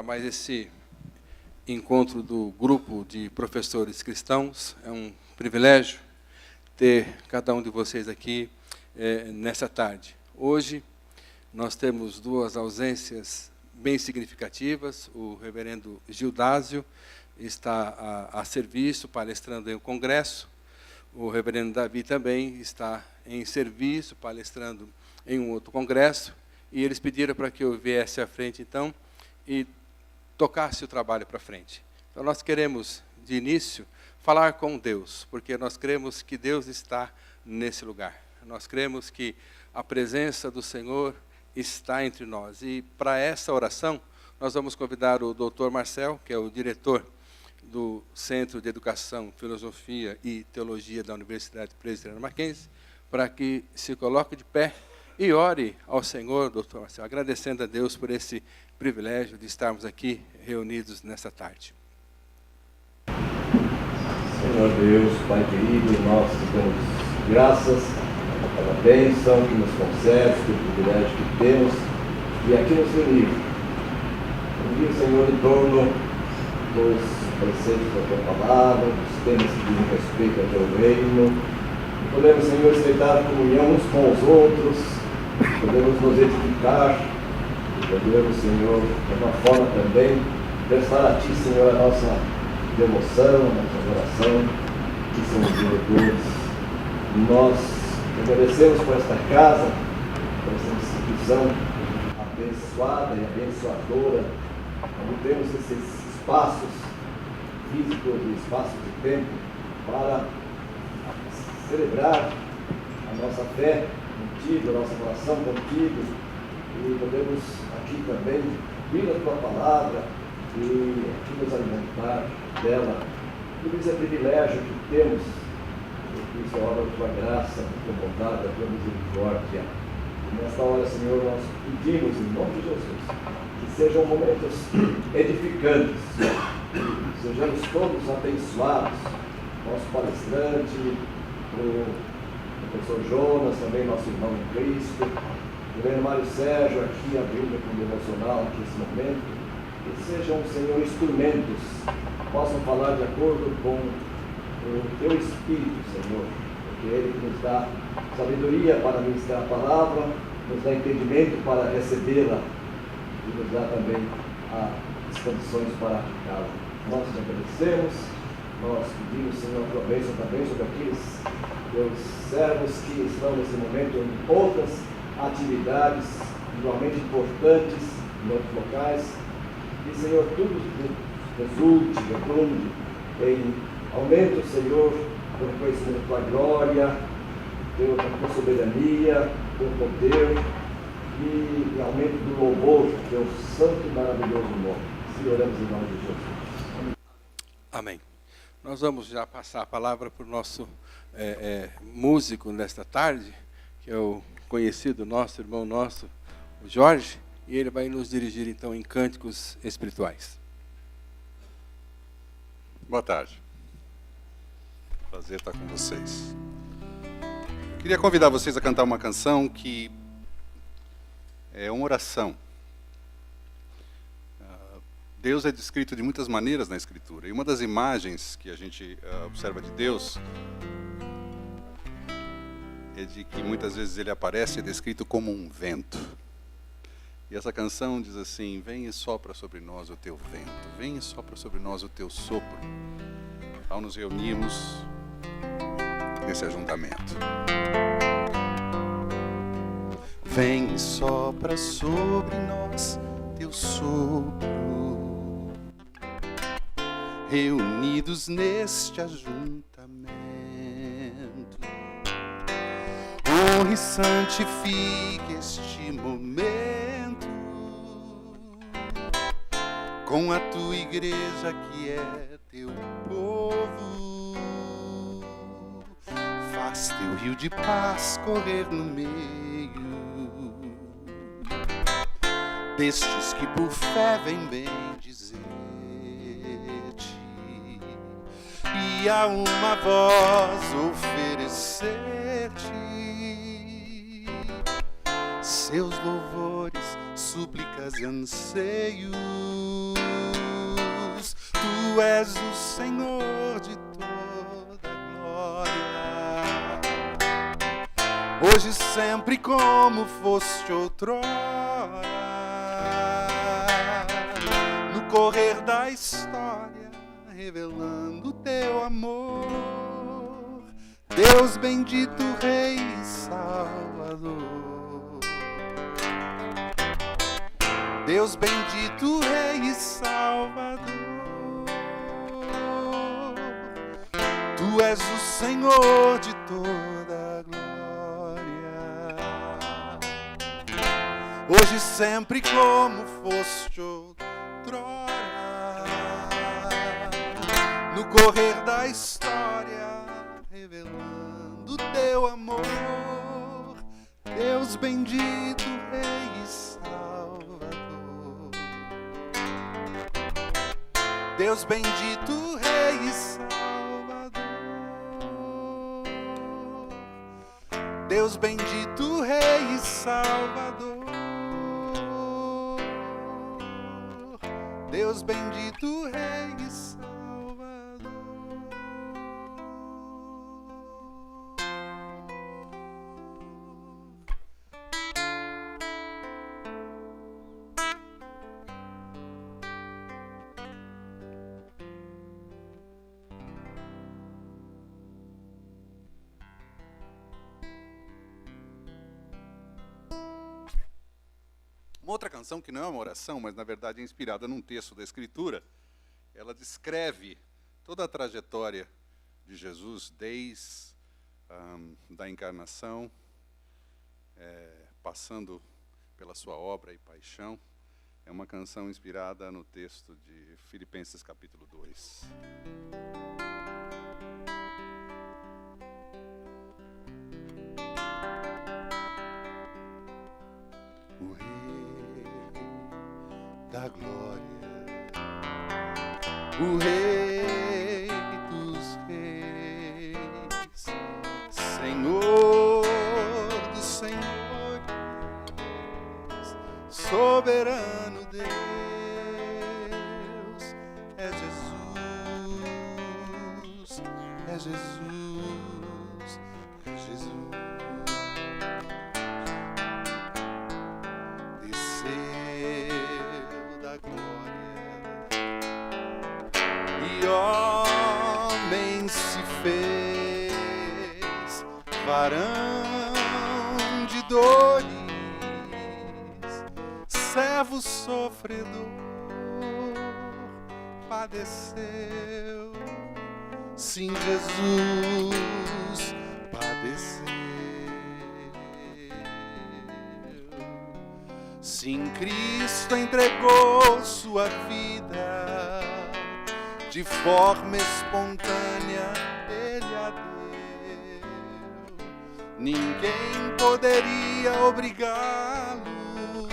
mais esse encontro do grupo de professores cristãos. É um privilégio ter cada um de vocês aqui nessa tarde. Hoje, nós temos duas ausências bem significativas. O reverendo Gildásio está a serviço, palestrando em um congresso. O reverendo Davi também está em serviço, palestrando em um outro congresso. E eles pediram para que eu viesse à frente, então, e tocasse o trabalho para frente. Então, nós queremos, de início, falar com Deus, porque nós cremos que Deus está nesse lugar. Nós cremos que a presença do Senhor está entre nós. E, para essa oração, nós vamos convidar o Dr. Marcel, que é o diretor do Centro de Educação, Filosofia e Teologia da Universidade Presbiteriana Mackenzie, para que se coloque de pé e ore ao Senhor, Dr. Marcel, agradecendo a Deus por esse privilégio de estarmos aqui reunidos nessa tarde. Senhor Deus, Pai querido, nós te damos graças pela bênção que nos concede, pelo privilégio que temos, e aqui nos reunir, Senhor, em torno dos preceitos da Tua Palavra, dos temas que dizem respeito ao Teu reino. Podemos, Senhor, aceitar comunhão uns com os outros, podemos nos edificar, podemos, Senhor, de uma forma também, prestar a Ti, Senhor, a nossa devoção, a nossa adoração, que somos diretores. Nós agradecemos por esta casa, por esta instituição abençoada e abençoadora, onde temos esses espaços físicos e espaços de tempo para celebrar a nossa fé contigo, a nossa relação contigo, e podemos aqui também ouvir a Tua Palavra e aqui nos alimentar dela. Tudo isso é privilégio que temos, e isso é obra da Tua graça, da Tua bondade, da Tua misericórdia. E nesta hora, Senhor, nós pedimos, em nome de Jesus, que sejam momentos edificantes, sejamos todos abençoados, nosso palestrante, o professor Jonas, também nosso irmão em Cristo, o reverendo Mário Sérgio aqui abrindo com o devocional aqui nesse momento, que sejam, Senhor, instrumentos, possam falar de acordo com o Teu Espírito, Senhor, porque Ele nos dá sabedoria para ministrar a palavra, nos dá entendimento para recebê-la e nos dá também as condições para aplicá-la. Nós te agradecemos. Nós pedimos, Senhor, a Tua bênção também sobre aqueles Teus servos que estão nesse momento em outras atividades igualmente importantes em outros locais. E, Senhor, tudo resulte, redunde em aumento, Senhor, do conhecimento da Tua glória, da Tua soberania, do Teu poder e aumento do louvor do Teu santo e maravilhoso nome. Se oramos em nome de Jesus. Amém. Nós vamos já passar a palavra para o nosso músico nesta tarde, que é o conhecido nosso, irmão nosso, o Jorge, e ele vai nos dirigir, então, em cânticos espirituais. Boa tarde. Prazer estar com vocês. Eu queria convidar vocês a cantar uma canção que é uma oração. Deus é descrito de muitas maneiras na Escritura. E uma das imagens que a gente observa de Deus é de que muitas vezes Ele aparece e é descrito como um vento. E essa canção diz assim: vem e sopra sobre nós o Teu vento, vem e sopra sobre nós o Teu sopro, ao nos reunirmos nesse ajuntamento. Vem e sopra sobre nós Teu sopro, reunidos neste ajuntamento. Honre e santifique este momento com a Tua igreja que é Teu povo. Faz Teu rio de paz correr no meio destes que por fé vêm bem dizer-te, e a uma voz oferecer-te seus louvores súplicas e anseios. Tu és o Senhor de toda glória, hoje e sempre como foste outrora. No correr da história, revelando teu amor, Deus bendito, Rei e Salvador. Deus bendito, Rei e Salvador. Tu és o Senhor de toda a glória, hoje e sempre como foste outrora. No correr da história, revelando teu amor, Deus bendito, Rei e Salvador. Deus bendito, Rei e Salvador. Deus bendito, Rei e Salvador. Deus bendito, Rei e Salvador. Uma outra canção que não é uma oração, mas na verdade é inspirada num texto da Escritura, ela descreve toda a trajetória de Jesus desde da encarnação, passando pela sua obra e paixão. É uma canção inspirada no texto de Filipenses capítulo 2. O Rei da glória, o Rei dos reis, Senhor dos senhores, soberano Deus, é Jesus, é Jesus, é Jesus. Homem se fez varão de dores, servo sofredor, padeceu. Sim, Jesus padeceu. Sim, Cristo entregou sua vida, de forma espontânea Ele a deu. Ninguém poderia obrigá-lo,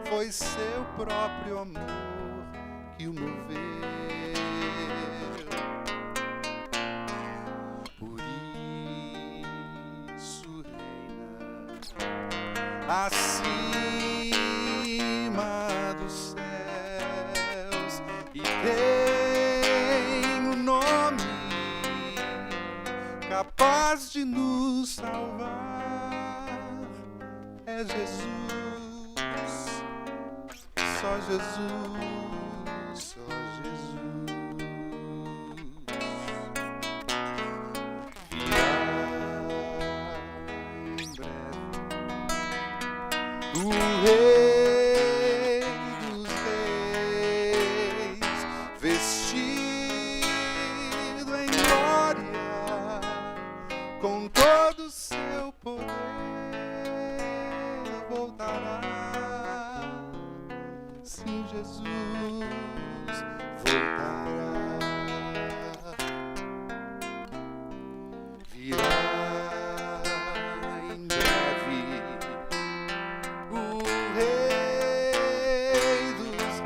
foi seu próprio amor que o moveu. Por isso reina acima dos céus e tem um nome capaz de nos salvar. É Jesus, só Jesus, só Jesus. Virá em breve o Rei dos reis, vestido em glória, com todo o seu poder voltará. Sim, Jesus voltará. Virá em breve o Rei dos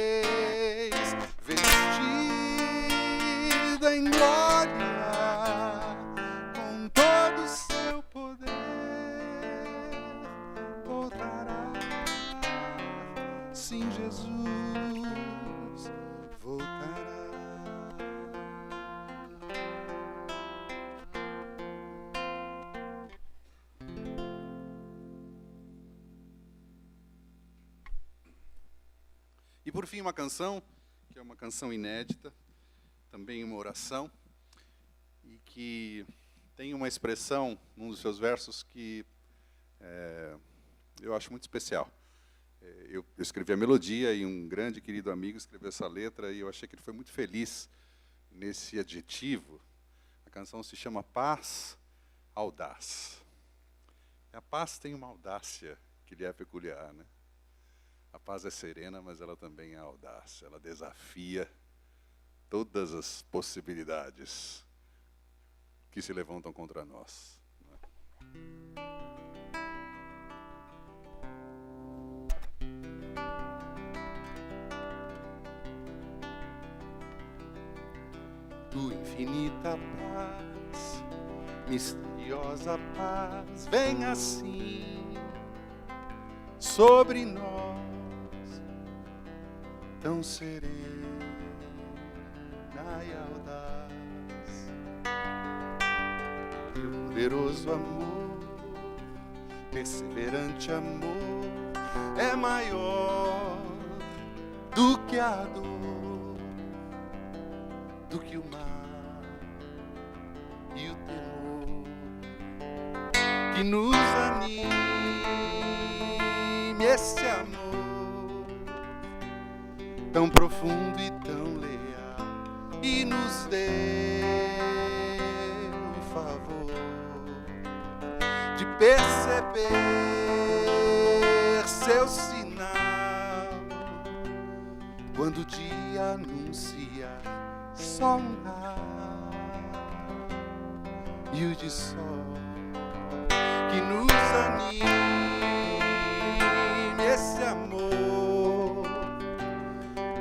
reis, vestido em glória, com todo o seu poder voltará. assim Jesus voltará. E por fim, uma canção, que é uma canção inédita, também uma oração, e que tem uma expressão num dos seus versos que eu acho muito especial. Eu escrevi a melodia e um grande querido amigo escreveu essa letra, e eu achei que ele foi muito feliz nesse adjetivo. A canção se chama Paz Audaz. E a paz tem uma audácia que lhe é peculiar, né? A paz é serena, mas ela também é audaz. Ela desafia todas as possibilidades que se levantam contra nós. Tua infinita paz, misteriosa paz, vem assim sobre nós, tão serena e audaz. Teu poderoso amor, perseverante amor, é maior do que a dor, do que o mar e o temor, que nos anime esse amor tão profundo e tão leal, e nos dê o favor de perceber seu sinal quando o dia anuncia sol e o de sol, que nos anime esse amor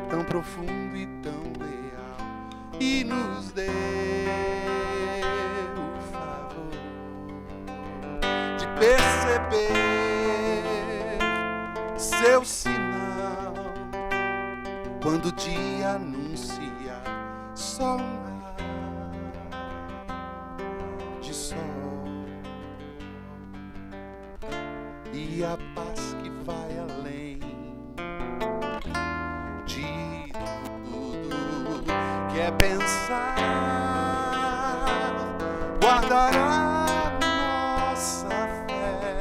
tão profundo e tão leal, e nos dê o favor de perceber seu sinal quando o dia anuncia só um ar de sol, e a paz que vai além de tudo que é pensar, guardará nossa fé,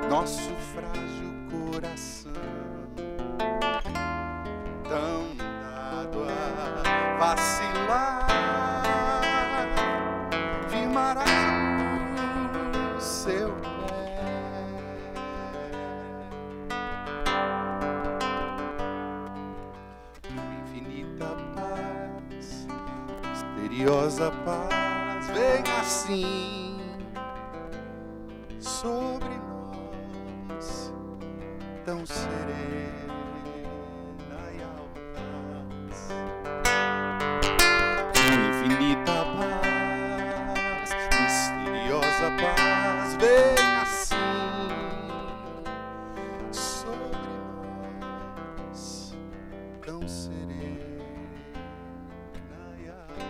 nosso frágil coração, tão dado a vacilar, firmará o seu pé. Infinita paz, misteriosa paz, vem assim sobre nós, tão serena e audaz. Infinita paz, misteriosa paz, vem assim sobre nós, tão serena e audaz.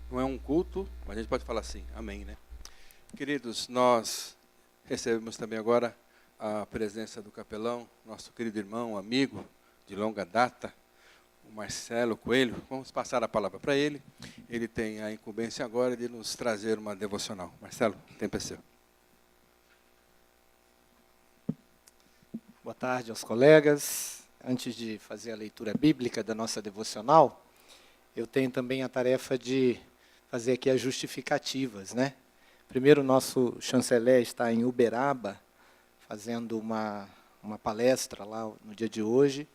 Não é um culto, mas a gente pode falar assim, amém, né? Queridos, nós recebemos também agora a presença do capelão, nosso querido irmão, amigo de longa data, o Marcelo Coelho. Vamos passar a palavra para ele. Ele tem a incumbência agora de nos trazer uma devocional. Marcelo, o tempo é seu. Boa tarde aos colegas. Antes de fazer a leitura bíblica da nossa devocional, eu tenho também a tarefa de fazer aqui as justificativas, né? Primeiro, o nosso chanceler está em Uberaba, fazendo uma palestra lá no dia de hoje,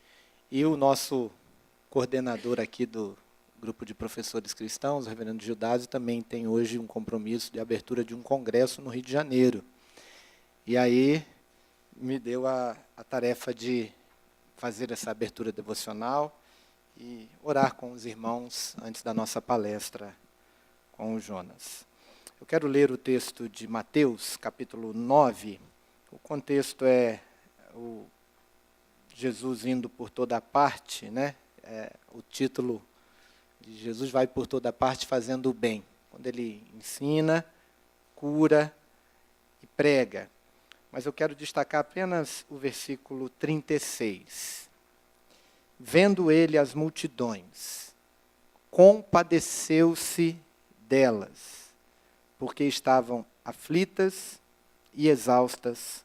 e o nosso coordenador aqui do grupo de professores cristãos, o reverendo Gildásio, também tem hoje um compromisso de abertura de um congresso no Rio de Janeiro. E aí me deu a tarefa de fazer essa abertura devocional e orar com os irmãos antes da nossa palestra com o Jonas. Eu quero ler o texto de Mateus, capítulo 9. O contexto é o Jesus indo por toda parte, né? O título de Jesus vai por toda parte fazendo o bem. Quando ele ensina, cura e prega. Mas eu quero destacar apenas o versículo 36. Vendo ele as multidões, compadeceu-se delas, porque estavam aflitas e exaustas,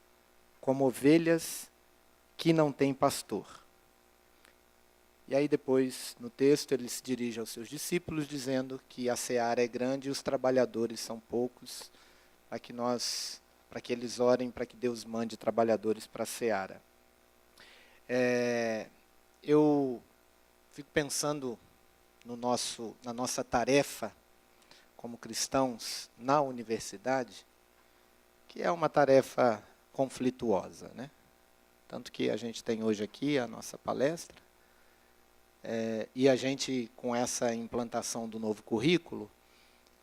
como ovelhas que não têm pastor. E aí depois, no texto, ele se dirige aos seus discípulos, dizendo que a seara é grande e os trabalhadores são poucos, para que eles orem, para que Deus mande trabalhadores para a seara. Eu fico pensando na nossa tarefa como cristãos na universidade, que é uma tarefa conflituosa, né? Tanto que a gente tem hoje aqui a nossa palestra, e a gente, com essa implantação do novo currículo,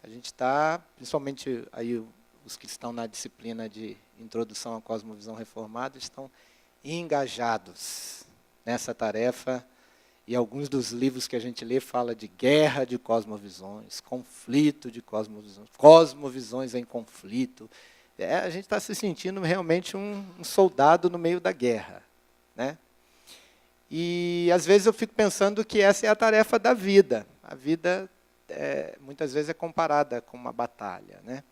a gente está, principalmente aí os que estão na disciplina de Introdução à Cosmovisão Reformada, estão engajados nessa tarefa, e alguns dos livros que a gente lê fala de guerra de cosmovisões, conflito de cosmovisões, cosmovisões em conflito. A gente está se sentindo realmente um soldado no meio da guerra, né? E às vezes eu fico pensando que essa é a tarefa da vida. A vida muitas vezes é comparada com uma batalha, né?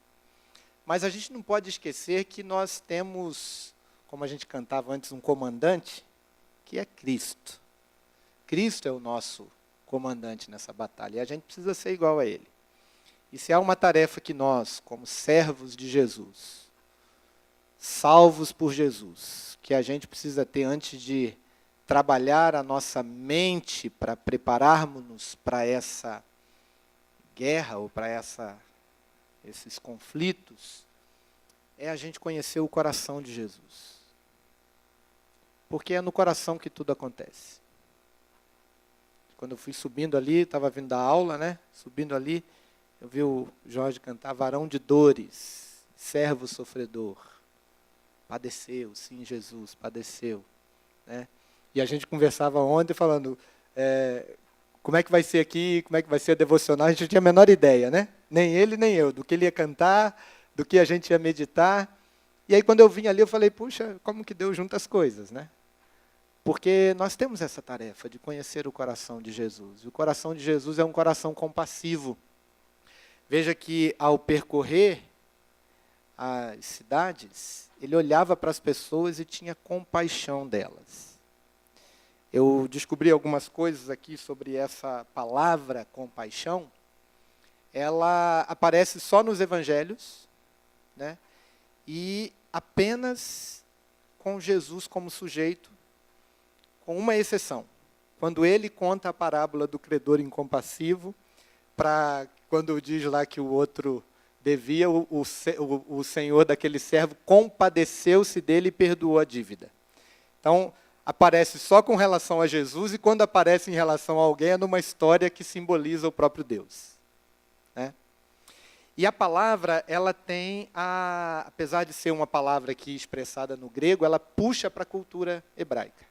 Mas a gente não pode esquecer que nós temos, como a gente cantava antes, um comandante, que é Cristo. Cristo é o nosso comandante nessa batalha, e a gente precisa ser igual a Ele. E se há uma tarefa que nós, como servos de Jesus, salvos por Jesus, que a gente precisa ter antes de trabalhar a nossa mente para prepararmos-nos para essa guerra ou para esses conflitos, é a gente conhecer o coração de Jesus. Porque é no coração que tudo acontece. Quando eu fui subindo ali, estava vindo da aula, né? Subindo ali, eu vi o Jorge cantar varão de dores, servo sofredor. Padeceu, sim, Jesus, padeceu, né? E a gente conversava ontem falando, como é que vai ser aqui, como é que vai ser a devocional, a gente não tinha a menor ideia, né? Nem ele, nem eu, do que ele ia cantar, do que a gente ia meditar. E aí quando eu vim ali, eu falei, puxa, como que Deus junta as coisas, né? Porque nós temos essa tarefa de conhecer o coração de Jesus. E o coração de Jesus é um coração compassivo. Veja que ao percorrer as cidades, ele olhava para as pessoas e tinha compaixão delas. Eu descobri algumas coisas aqui sobre essa palavra compaixão. Ela aparece só nos evangelhos, né? E apenas com Jesus como sujeito, com uma exceção. Quando ele conta a parábola do credor incompassivo, quando diz lá que o outro devia, o senhor daquele servo compadeceu-se dele e perdoou a dívida. Então, aparece só com relação a Jesus, e quando aparece em relação a alguém, é numa história que simboliza o próprio Deus, né? E a palavra, ela tem, apesar de ser uma palavra aqui expressada no grego, ela puxa para a cultura hebraica,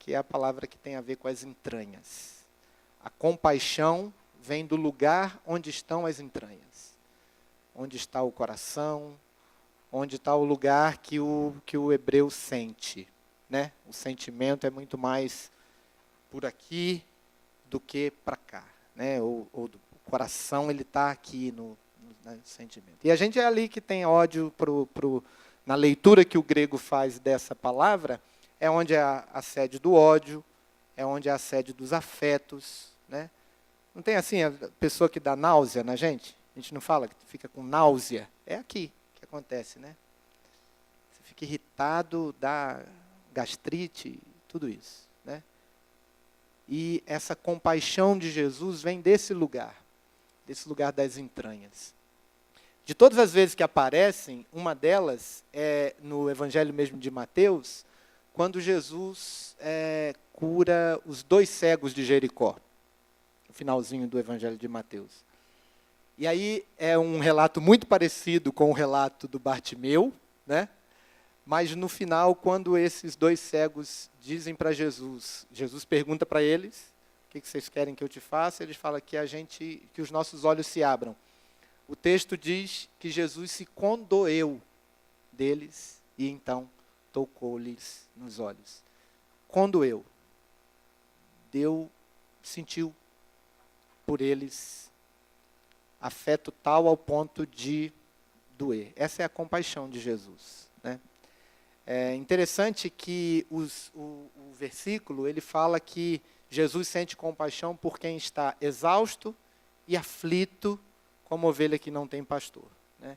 que é a palavra que tem a ver com as entranhas. A compaixão vem do lugar onde estão as entranhas, onde está o coração, onde está o lugar que o hebreu sente, né? O sentimento é muito mais por aqui do que para cá, né? O coração ele está aqui no sentimento. E a gente é ali que tem ódio na leitura que o grego faz dessa palavra, é onde é a sede do ódio, é onde é a sede dos afetos, né? Não tem assim a pessoa que dá náusea na gente? A gente não fala que fica com náusea? É aqui que acontece, né? Você fica irritado, dá gastrite, tudo isso, né? E essa compaixão de Jesus vem desse lugar das entranhas. De todas as vezes que aparecem, uma delas é no Evangelho mesmo de Mateus, quando Jesus cura os 2 cegos de Jericó, no finalzinho do Evangelho de Mateus. E aí é um relato muito parecido com o relato do Bartimeu, né? Mas no final, quando esses 2 cegos dizem para Jesus, Jesus pergunta para eles, o que vocês querem que eu te faça? Eles falam que os nossos olhos se abram. O texto diz que Jesus se condoeu deles e então tocou-lhes nos olhos. Condoeu. Sentiu por eles afeto tal ao ponto de doer. Essa é a compaixão de Jesus, né? É interessante que o versículo ele fala que Jesus sente compaixão por quem está exausto e aflito, como ovelha que não tem pastor, né?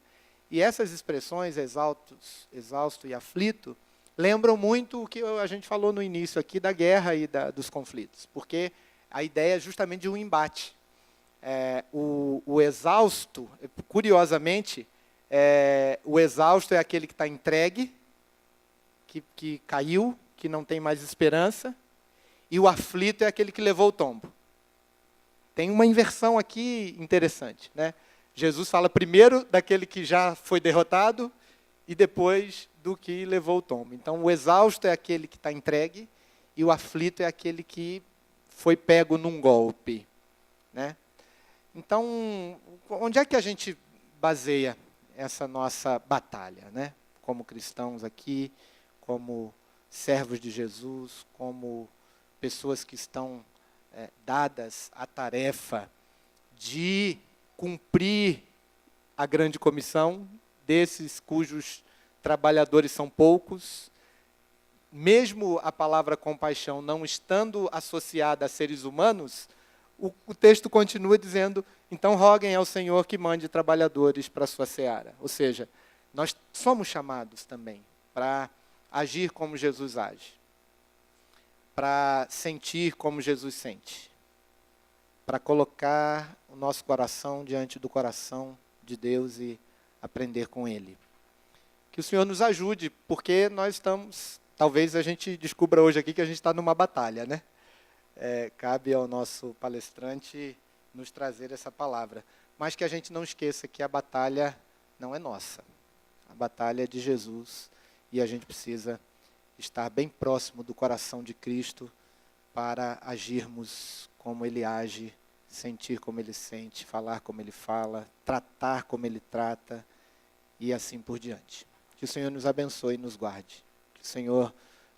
E essas expressões, exausto e aflito, lembram muito o que a gente falou no início aqui da guerra e dos conflitos, porque a ideia é justamente de um embate. O exausto, curiosamente, o exausto é aquele que está entregue, que caiu, que não tem mais esperança, e o aflito é aquele que levou o tombo. Tem uma inversão aqui interessante, né? Jesus fala primeiro daquele que já foi derrotado e depois do que levou o tombo. Então, o exausto é aquele que está entregue e o aflito é aquele que foi pego num golpe, né? Então, onde é que a gente baseia essa nossa batalha, né? Como cristãos aqui, como servos de Jesus, como pessoas que estão dadas à tarefa de cumprir a grande comissão, desses cujos trabalhadores são poucos, mesmo a palavra compaixão não estando associada a seres humanos, o texto continua dizendo, então roguem ao Senhor que mande trabalhadores para a sua seara. Ou seja, nós somos chamados também para agir como Jesus age, para sentir como Jesus sente, para colocar o nosso coração diante do coração de Deus e aprender com Ele. Que o Senhor nos ajude, porque nós estamos, talvez a gente descubra hoje aqui que a gente está numa batalha, né? Cabe ao nosso palestrante nos trazer essa palavra, mas que a gente não esqueça que a batalha não é nossa, a batalha é de Jesus e a gente precisa estar bem próximo do coração de Cristo para agirmos como Ele age, sentir como Ele sente, falar como Ele fala, tratar como Ele trata e assim por diante. Que o Senhor nos abençoe e nos guarde. Que o Senhor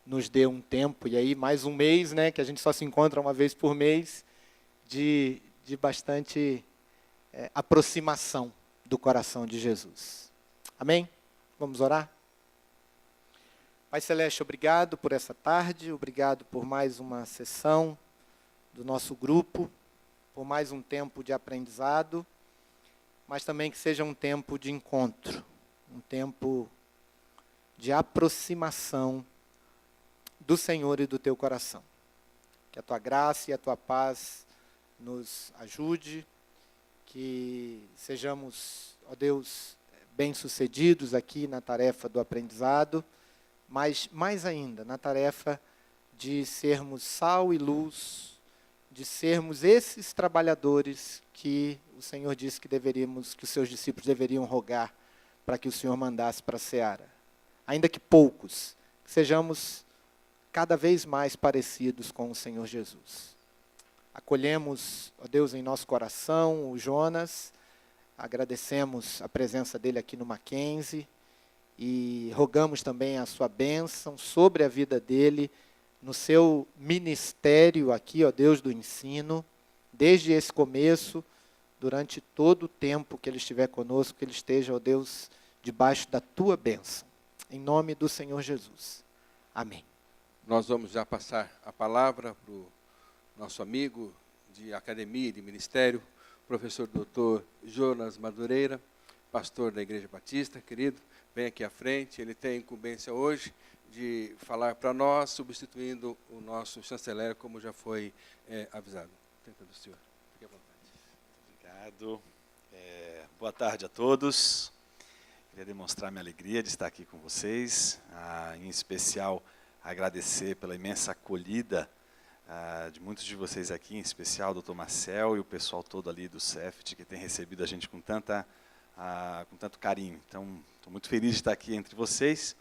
nos dê um tempo, e aí mais um mês, né, que a gente só se encontra uma vez por mês, de bastante aproximação do coração de Jesus. Amém? Vamos orar? Pai Celeste, obrigado por essa tarde, obrigado por mais uma sessão do nosso grupo, por mais um tempo de aprendizado, mas também que seja um tempo de encontro, um tempo de aproximação do Senhor e do teu coração. Que a tua graça e a tua paz nos ajude, que sejamos, ó Deus, bem-sucedidos aqui na tarefa do aprendizado, mas mais ainda na tarefa de sermos sal e luz, de sermos esses trabalhadores que o Senhor disse que os seus discípulos deveriam rogar para que o Senhor mandasse para a seara. Ainda que poucos, que sejamos cada vez mais parecidos com o Senhor Jesus. Acolhemos, ó Deus, em nosso coração o Jonas, agradecemos a presença dele aqui no Mackenzie e rogamos também a sua bênção sobre a vida dele, no seu ministério aqui, ó Deus do ensino, desde esse começo, durante todo o tempo que ele estiver conosco, que ele esteja, ó Deus, debaixo da tua bênção. Em nome do Senhor Jesus. Amém. Nós vamos já passar a palavra para o nosso amigo de academia e de ministério, professor doutor Jonas Madureira, pastor da Igreja Batista, querido, vem aqui à frente, ele tem a incumbência hoje de falar para nós, substituindo o nosso chanceler, como já foi avisado. Tenta do senhor. Fique à vontade. Obrigado. Boa tarde a todos. Queria demonstrar minha alegria de estar aqui com vocês, em especial agradecer pela imensa acolhida de muitos de vocês aqui, em especial o Dr. Marcel e o pessoal todo ali do CEFT, que tem recebido a gente com tanto carinho. Então, estou muito feliz de estar aqui entre vocês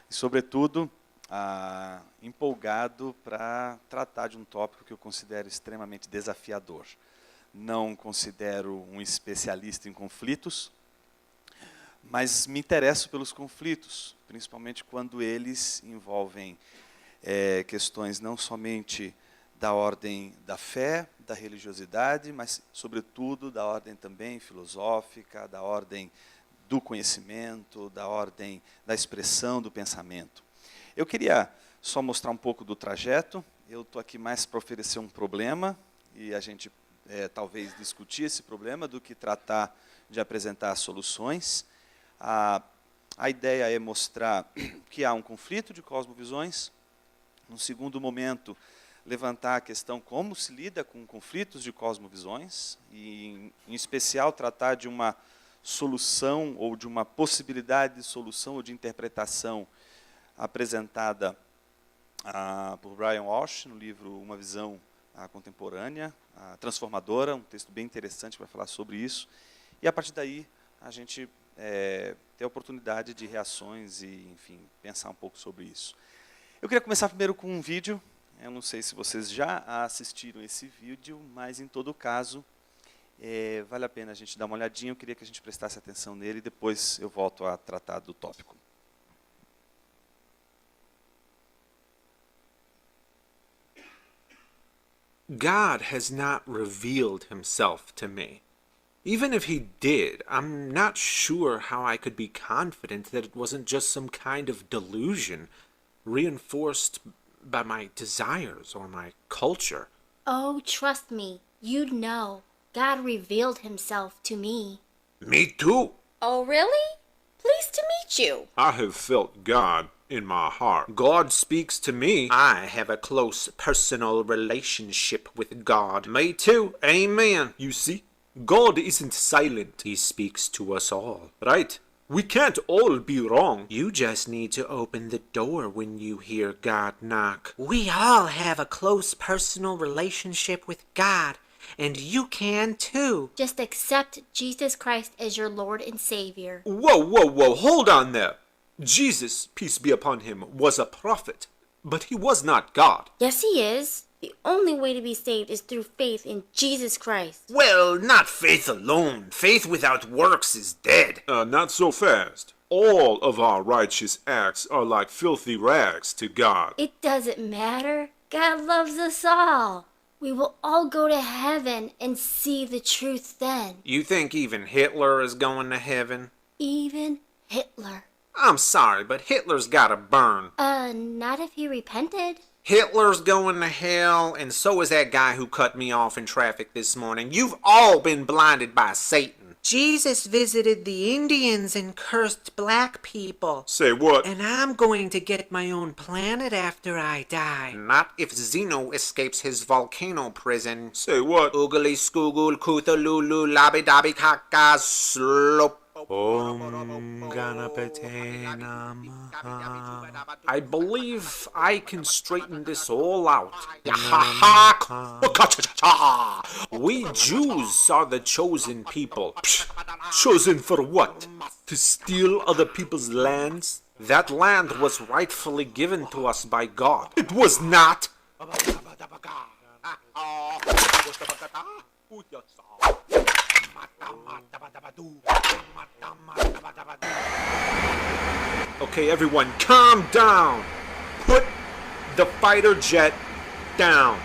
e, sobretudo, empolgado para tratar de um tópico que eu considero extremamente desafiador. Não considero um especialista em conflitos, mas me interesso pelos conflitos, principalmente quando eles envolvem questões não somente da ordem da fé, da religiosidade, mas, sobretudo, da ordem também filosófica, da ordem do conhecimento, da ordem da expressão do pensamento. Eu queria só mostrar um pouco do trajeto. Eu estou aqui mais para oferecer um problema, e a gente talvez discutir esse problema, do que tratar de apresentar soluções. A ideia é mostrar que há um conflito de cosmovisões. Num segundo momento, levantar a questão como se lida com conflitos de cosmovisões, e, em especial, tratar de uma solução ou de uma possibilidade de solução ou de interpretação apresentada por Brian Walsh no livro Uma Visão Contemporânea, Transformadora, um texto bem interessante para falar sobre isso. E, a partir daí, a gente ter a oportunidade de reações e, enfim, pensar um pouco sobre isso. Eu queria começar primeiro com um vídeo. Eu não sei se vocês já assistiram esse vídeo, mas, em todo caso, vale a pena a gente dar uma olhadinha. Eu queria que a gente prestasse atenção nele e depois eu volto a tratar do tópico. God has not revealed himself to me. Even if he did, I'm not sure how I could be confident that it wasn't just some kind of delusion reinforced by my desires or my culture. Oh, trust me, you'd know. God revealed himself to me. Me too. Oh, really? Pleased to meet you. I have felt God in my heart. God speaks to me. I have a close personal relationship with God. Me too. Amen. You see? God isn't silent. He speaks to us all. Right? We can't all be wrong. You just need to open the door when you hear God knock. We all have a close personal relationship with God, and you can too. Just accept Jesus Christ as your Lord and Savior. Whoa, hold on there. Jesus, peace be upon him, was a prophet, but he was not God. Yes, he is. The only way to be saved is through faith in Jesus Christ. Well, not faith alone. Faith without works is dead. Not so fast. All of our righteous acts are like filthy rags to God. It doesn't matter. God loves us all. We will all go to heaven and see the truth then. You think even Hitler is going to heaven? Even Hitler. I'm sorry, but Hitler's gotta burn. Not if he repented. Hitler's going to hell, and so is that guy who cut me off in traffic this morning. You've all been blinded by Satan. Jesus visited the Indians and cursed black people. Say what? And I'm going to get my own planet after I die. Not if Zeno escapes his volcano prison. Say what? Oogly skoogul kootalulu labby dabby kaka slop. I believe I can straighten this all out. We Jews are the chosen people. Chosen for what? To steal other people's lands? That land was rightfully given to us by God. It was not. Okay, everyone, calm down. Put the fighter jet down.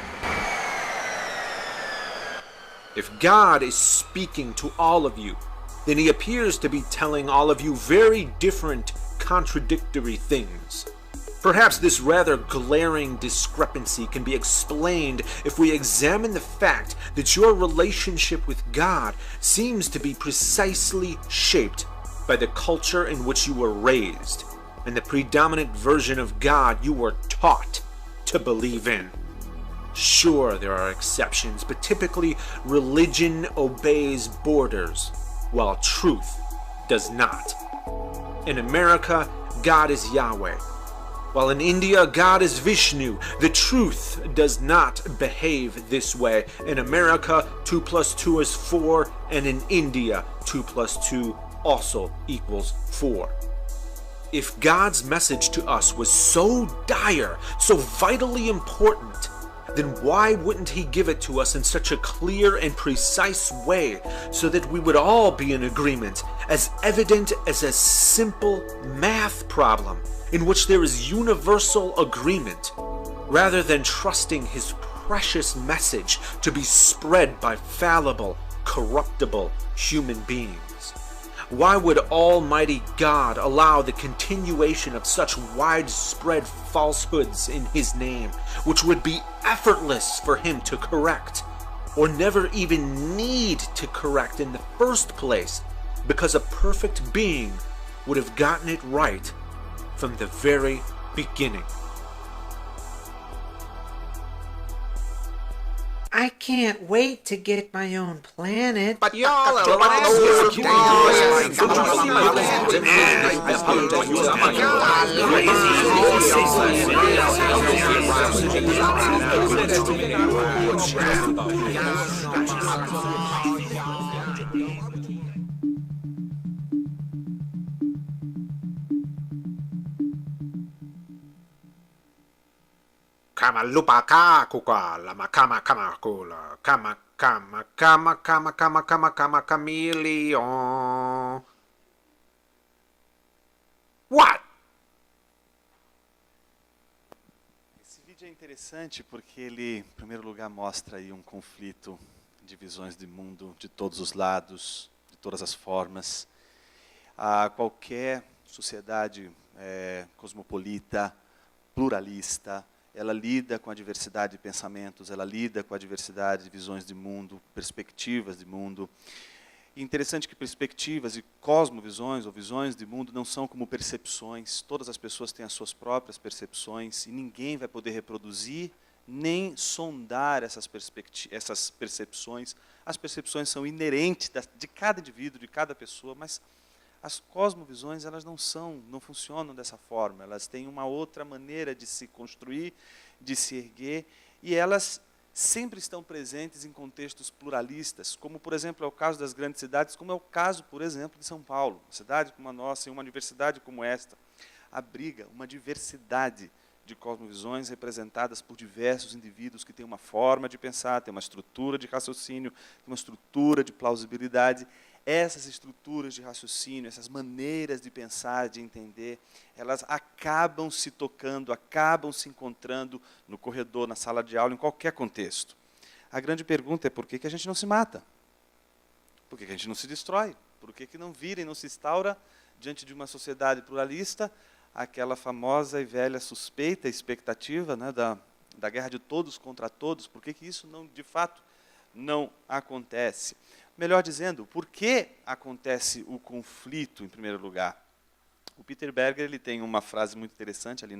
If God is speaking to all of you, then he appears to be telling all of you very different, contradictory things. Perhaps this rather glaring discrepancy can be explained if we examine the fact that your relationship with God seems to be precisely shaped by the culture in which you were raised. and the predominant version of God you were taught to believe in. Sure, there are exceptions, but typically religion obeys borders, while truth does not. In America, God is Yahweh, while in India, God is Vishnu. The truth does not behave this way. In America, 2 + 2 is 4, and in India, 2 + 2 also equals 4. If God's message to us was so dire, so vitally important, then why wouldn't he give it to us in such a clear and precise way so that we would all be in agreement, as evident as a simple math problem in which there is universal agreement, rather than trusting his precious message to be spread by fallible, corruptible human beings? Why would Almighty God allow the continuation of such widespread falsehoods in his name, which would be effortless for him to correct, or never even need to correct in the first place, because a perfect being would have gotten it right from the very beginning? I can't wait to get my own planet. But y'all are one of those boys. Don't you see my Kama lupa ka kuka lama kama kula kama chameleon. What? Esse vídeo é interessante porque ele, em primeiro lugar, mostra aí um conflito de visões de mundo de todos os lados, de todas as formas. Qualquer sociedade cosmopolita, pluralista, ela lida com a diversidade de pensamentos, ela lida com a diversidade de visões de mundo, perspectivas de mundo. E interessante que perspectivas e cosmovisões ou visões de mundo não são como percepções. Todas as pessoas têm as suas próprias percepções e ninguém vai poder reproduzir nem sondar essas percepções. As percepções são inerentes de cada indivíduo, de cada pessoa, mas as cosmovisões, elas não funcionam dessa forma. Elas têm uma outra maneira de se construir, de se erguer, e elas sempre estão presentes em contextos pluralistas, como, por exemplo, é o caso das grandes cidades, como é o caso, por exemplo, de São Paulo. Uma cidade como a nossa, e uma universidade como esta, abriga uma diversidade de cosmovisões representadas por diversos indivíduos que têm uma forma de pensar, têm uma estrutura de raciocínio, têm uma estrutura de plausibilidade. Essas estruturas de raciocínio, essas maneiras de pensar, de entender, elas acabam se tocando, acabam se encontrando no corredor, na sala de aula, em qualquer contexto. A grande pergunta é por que a gente não se mata? Por que a gente não se destrói? Por que não vira e não se instaura, diante de uma sociedade pluralista, aquela famosa e velha suspeita, expectativa, né, da guerra de todos contra todos? Por que isso, não, de fato, não acontece? Melhor dizendo, por que acontece o conflito, em primeiro lugar? O Peter Berger ele tem uma frase muito interessante ali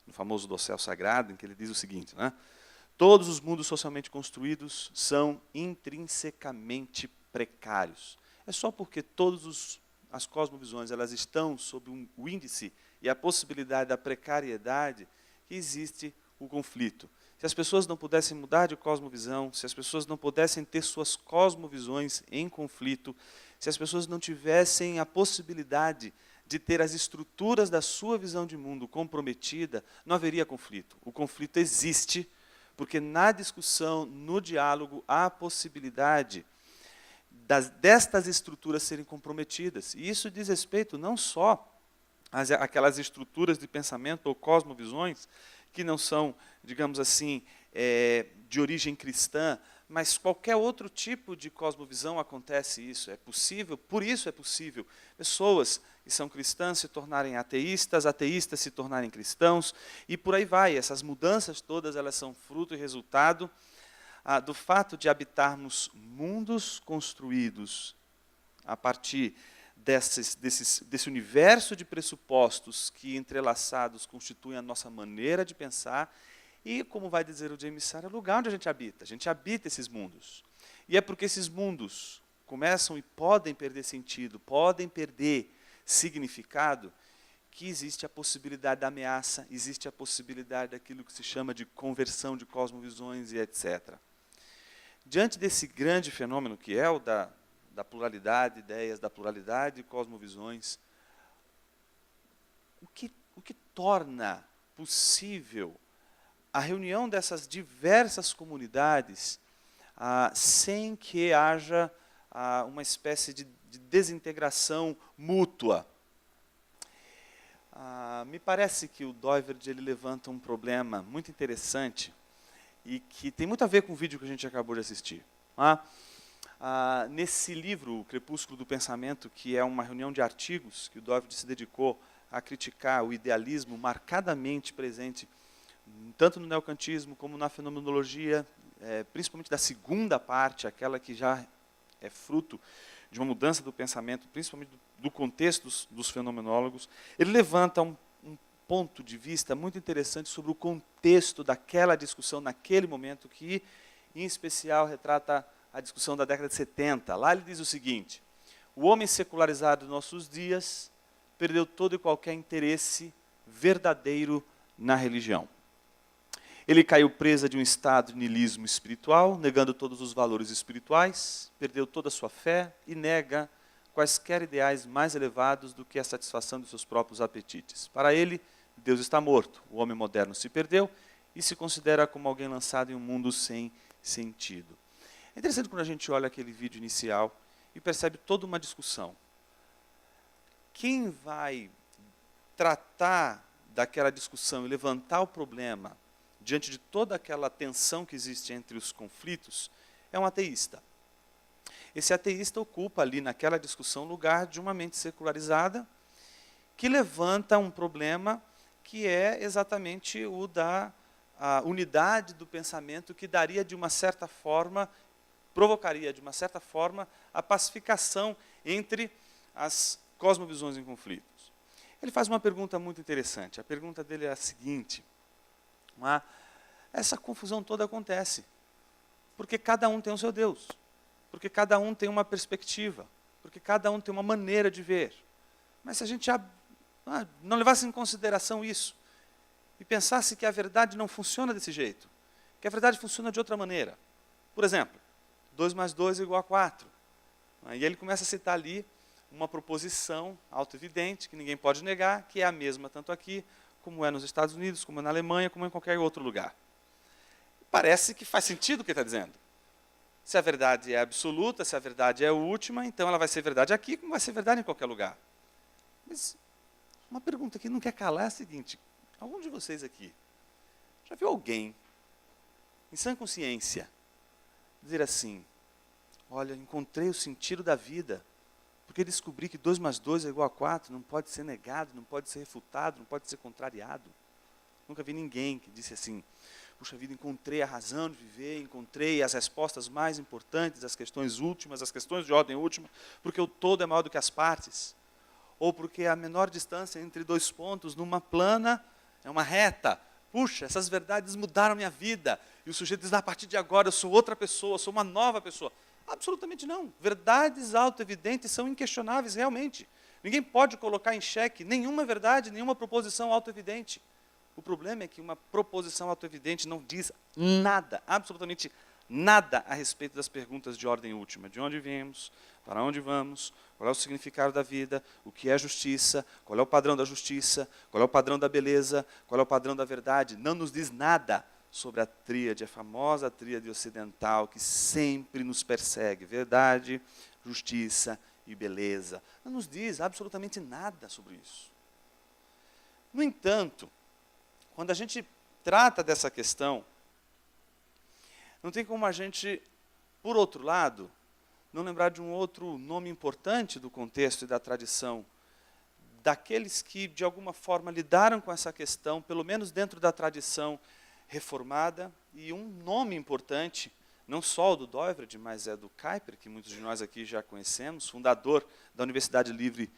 no famoso Dossel Sagrado, em que ele diz o seguinte, né? Todos os mundos socialmente construídos são intrinsecamente precários. É só porque todas as cosmovisões elas estão sob o índice e a possibilidade da precariedade que existe o conflito. Se as pessoas não pudessem mudar de cosmovisão, se as pessoas não pudessem ter suas cosmovisões em conflito, se as pessoas não tivessem a possibilidade de ter as estruturas da sua visão de mundo comprometida, não haveria conflito. O conflito existe porque na discussão, no diálogo, há a possibilidade destas estruturas serem comprometidas. E isso diz respeito não só àquelas estruturas de pensamento ou cosmovisões que não são, digamos assim, de origem cristã, mas qualquer outro tipo de cosmovisão acontece isso. É possível, por isso é possível, pessoas que são cristãs se tornarem ateístas, ateístas se tornarem cristãos, e por aí vai. Essas mudanças todas elas são fruto e resultado do fato de habitarmos mundos construídos a partir desse universo de pressupostos que, entrelaçados, constituem a nossa maneira de pensar. E, como vai dizer o James Sire, é o lugar onde a gente habita. A gente habita esses mundos. E é porque esses mundos começam e podem perder sentido, podem perder significado, que existe a possibilidade da ameaça, existe a possibilidade daquilo que se chama de conversão de cosmovisões e etc. Diante desse grande fenômeno que é o da pluralidade de ideias, da pluralidade de cosmovisões, o que torna possível a reunião dessas diversas comunidades sem que haja uma espécie de desintegração mútua? Me parece que o Doiverd ele levanta um problema muito interessante e que tem muito a ver com o vídeo que a gente acabou de assistir. Nesse livro, O Crepúsculo do Pensamento, que é uma reunião de artigos que o Doiverd se dedicou a criticar o idealismo marcadamente presente tanto no neocantismo como na fenomenologia, principalmente da segunda parte, aquela que já é fruto de uma mudança do pensamento, principalmente do contexto dos fenomenólogos, ele levanta um ponto de vista muito interessante sobre o contexto daquela discussão naquele momento, que, em especial, retrata a discussão da década de 70. Lá ele diz o seguinte: o homem secularizado dos nossos dias perdeu todo e qualquer interesse verdadeiro na religião. Ele caiu presa de um estado de niilismo espiritual, negando todos os valores espirituais, perdeu toda a sua fé e nega quaisquer ideais mais elevados do que a satisfação de seus próprios apetites. Para ele, Deus está morto, o homem moderno se perdeu e se considera como alguém lançado em um mundo sem sentido. É interessante quando a gente olha aquele vídeo inicial e percebe toda uma discussão. Quem vai tratar daquela discussão e levantar o problema diante de toda aquela tensão que existe entre os conflitos é um ateísta. Esse ateísta ocupa ali naquela discussão o lugar de uma mente secularizada que levanta um problema que é exatamente o da unidade do pensamento, que daria de uma certa forma, provocaria de uma certa forma a pacificação entre as cosmovisões em conflitos. Ele faz uma pergunta muito interessante. A pergunta dele é a seguinte: essa confusão toda acontece porque cada um tem o seu Deus, porque cada um tem uma perspectiva, porque cada um tem uma maneira de ver. Mas se a gente não levasse em consideração isso e pensasse que a verdade não funciona desse jeito, que a verdade funciona de outra maneira. Por exemplo, 2 mais 2 é igual a 4. E ele começa a citar ali uma proposição autoevidente, que ninguém pode negar, que é a mesma tanto aqui, como é nos Estados Unidos, como é na Alemanha, como é em qualquer outro lugar. Parece que faz sentido o que ele está dizendo. Se a verdade é absoluta, se a verdade é última, então ela vai ser verdade aqui, como vai ser verdade em qualquer lugar. Mas uma pergunta que não quer calar é a seguinte: algum de vocês aqui já viu alguém, em sã consciência, dizer assim: olha, encontrei o sentido da vida, porque descobri que 2 mais 2 é igual a 4, não pode ser negado, não pode ser refutado, não pode ser contrariado? Nunca vi ninguém que disse assim: puxa vida, encontrei a razão de viver, encontrei as respostas mais importantes, as questões últimas, as questões de ordem última, porque o todo é maior do que as partes. Ou porque a menor distância entre 2 pontos numa plana é uma reta. Puxa, essas verdades mudaram minha vida. E o sujeito diz: a partir de agora eu sou outra pessoa, eu sou uma nova pessoa. Absolutamente não. Verdades autoevidentes são inquestionáveis realmente. Ninguém pode colocar em xeque nenhuma verdade, nenhuma proposição autoevidente. O problema é que uma proposição autoevidente não diz nada, absolutamente nada a respeito das perguntas de ordem última. De onde viemos, para onde vamos, qual é o significado da vida, o que é justiça, qual é o padrão da justiça, qual é o padrão da beleza, qual é o padrão da verdade. Não nos diz nada sobre a tríade, a famosa tríade ocidental que sempre nos persegue: verdade, justiça e beleza. Não nos diz absolutamente nada sobre isso. No entanto, quando a gente trata dessa questão, não tem como a gente, por outro lado, não lembrar de um outro nome importante do contexto e da tradição, daqueles que, de alguma forma, lidaram com essa questão, pelo menos dentro da tradição reformada, e um nome importante não só o do Doivred, mas é do Kuyper, que muitos de nós aqui já conhecemos, fundador da Universidade Livre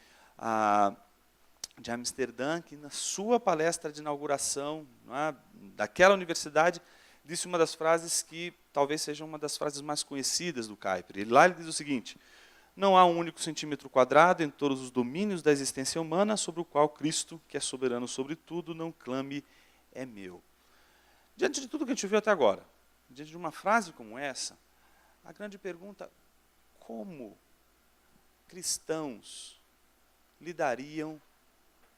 de Amsterdã, que na sua palestra de inauguração, não é, daquela universidade, disse uma das frases que talvez seja uma das frases mais conhecidas do Kuyper. Lá ele diz o seguinte: não há um único centímetro quadrado em todos os domínios da existência humana sobre o qual Cristo, que é soberano sobre tudo, não clame é meu. Diante de tudo que a gente viu até agora, diante de uma frase como essa, a grande pergunta: como cristãos lidariam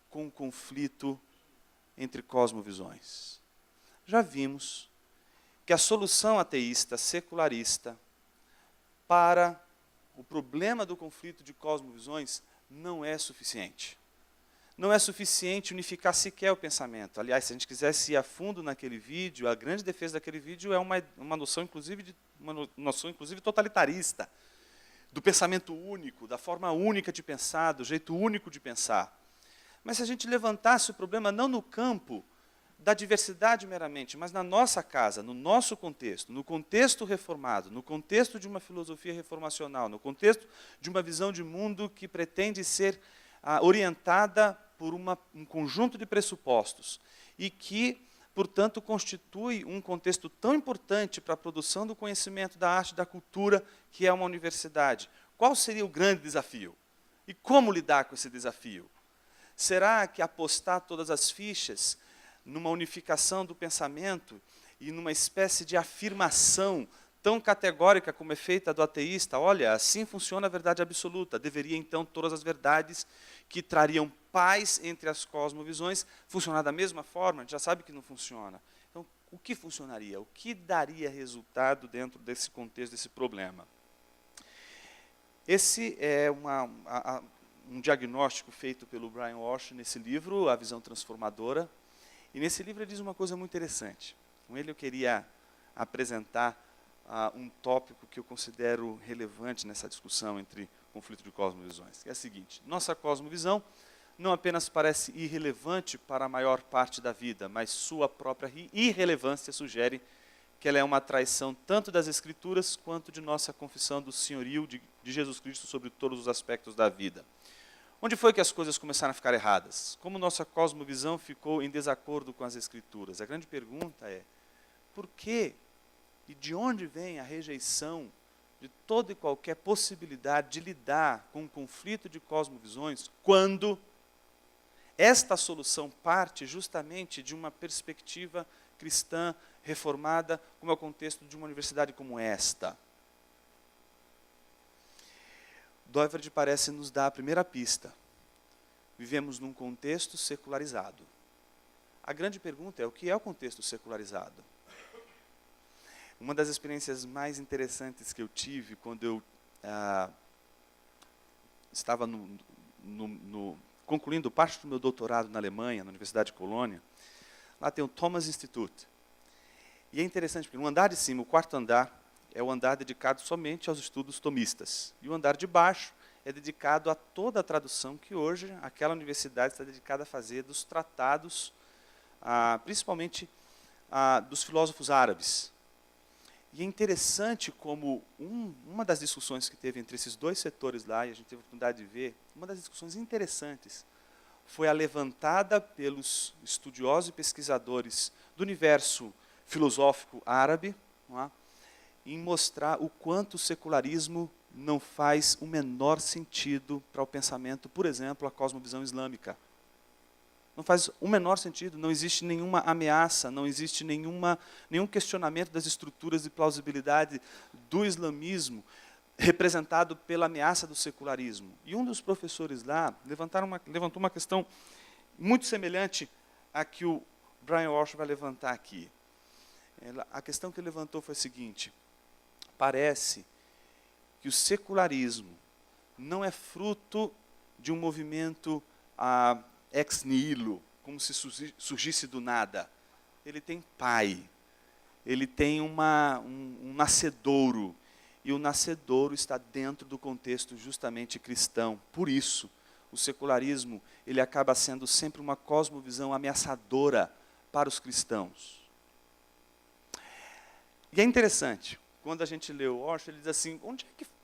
com o conflito entre cosmovisões? Já vimos que a solução ateísta, secularista, para o problema do conflito de cosmovisões não é suficiente. Não é suficiente unificar sequer o pensamento. Aliás, se a gente quisesse ir a fundo naquele vídeo, a grande defesa daquele vídeo é uma noção, inclusive, totalitarista, do pensamento único, da forma única de pensar, do jeito único de pensar. Mas se a gente levantasse o problema não no campo da diversidade meramente, mas na nossa casa, no nosso contexto, no contexto reformado, no contexto de uma filosofia reformacional, no contexto de uma visão de mundo que pretende ser orientada por um conjunto de pressupostos e que, portanto, constitui um contexto tão importante para a produção do conhecimento, da arte, da cultura, que é uma universidade. Qual seria o grande desafio? E como lidar com esse desafio? Será que apostar todas as fichas numa unificação do pensamento e numa espécie de afirmação tão categórica como é feita do ateísta, olha, assim funciona a verdade absoluta, deveria então todas as verdades que trariam paz entre as cosmovisões funcionar da mesma forma? A gente já sabe que não funciona. Então, o que funcionaria? O que daria resultado dentro desse contexto, desse problema? Esse é um diagnóstico feito pelo Brian Walsh nesse livro, A Visão Transformadora. E nesse livro ele diz uma coisa muito interessante. Com ele eu queria apresentar um tópico que eu considero relevante nessa discussão entre conflito de cosmovisões, que é a seguinte: nossa cosmovisão não apenas parece irrelevante para a maior parte da vida, mas sua própria irrelevância sugere que ela é uma traição tanto das Escrituras quanto de nossa confissão do senhorio de Jesus Cristo sobre todos os aspectos da vida. Onde foi que as coisas começaram a ficar erradas? Como nossa cosmovisão ficou em desacordo com as Escrituras? A grande pergunta é: por que e de onde vem a rejeição de toda e qualquer possibilidade de lidar com um conflito de cosmovisões quando esta solução parte justamente de uma perspectiva cristã reformada, como é o contexto de uma universidade como esta? Doivred parece nos dar a primeira pista. Vivemos num contexto secularizado. A grande pergunta é: o que é o contexto secularizado? Uma das experiências mais interessantes que eu tive quando eu estava concluindo parte do meu doutorado na Alemanha, na Universidade de Colônia, lá tem o Thomas Institute. E é interessante porque no andar de cima, o quarto andar, é o andar dedicado somente aos estudos tomistas. E o andar de baixo é dedicado a toda a tradução que hoje aquela universidade está dedicada a fazer dos tratados, principalmente dos filósofos árabes. E é interessante como uma das discussões que teve entre esses dois setores lá, e a gente teve a oportunidade de ver, uma das discussões interessantes foi a levantada pelos estudiosos e pesquisadores do universo filosófico árabe, não é? Em mostrar o quanto o secularismo não faz o menor sentido para o pensamento, por exemplo, a cosmovisão islâmica. Não faz o menor sentido, não existe nenhuma ameaça, não existe nenhum questionamento das estruturas de plausibilidade do islamismo representado pela ameaça do secularismo. E um dos professores lá levantou uma questão muito semelhante à que o Brian Walsh vai levantar aqui. A questão que ele levantou foi a seguinte: parece que o secularismo não é fruto de um movimento ex nihilo, como se surgisse do nada. Ele tem pai, ele tem um nascedouro, e o nascedouro está dentro do contexto justamente cristão. Por isso, o secularismo ele acaba sendo sempre uma cosmovisão ameaçadora para os cristãos. E é interessante, quando a gente lê o Osho, ele diz assim,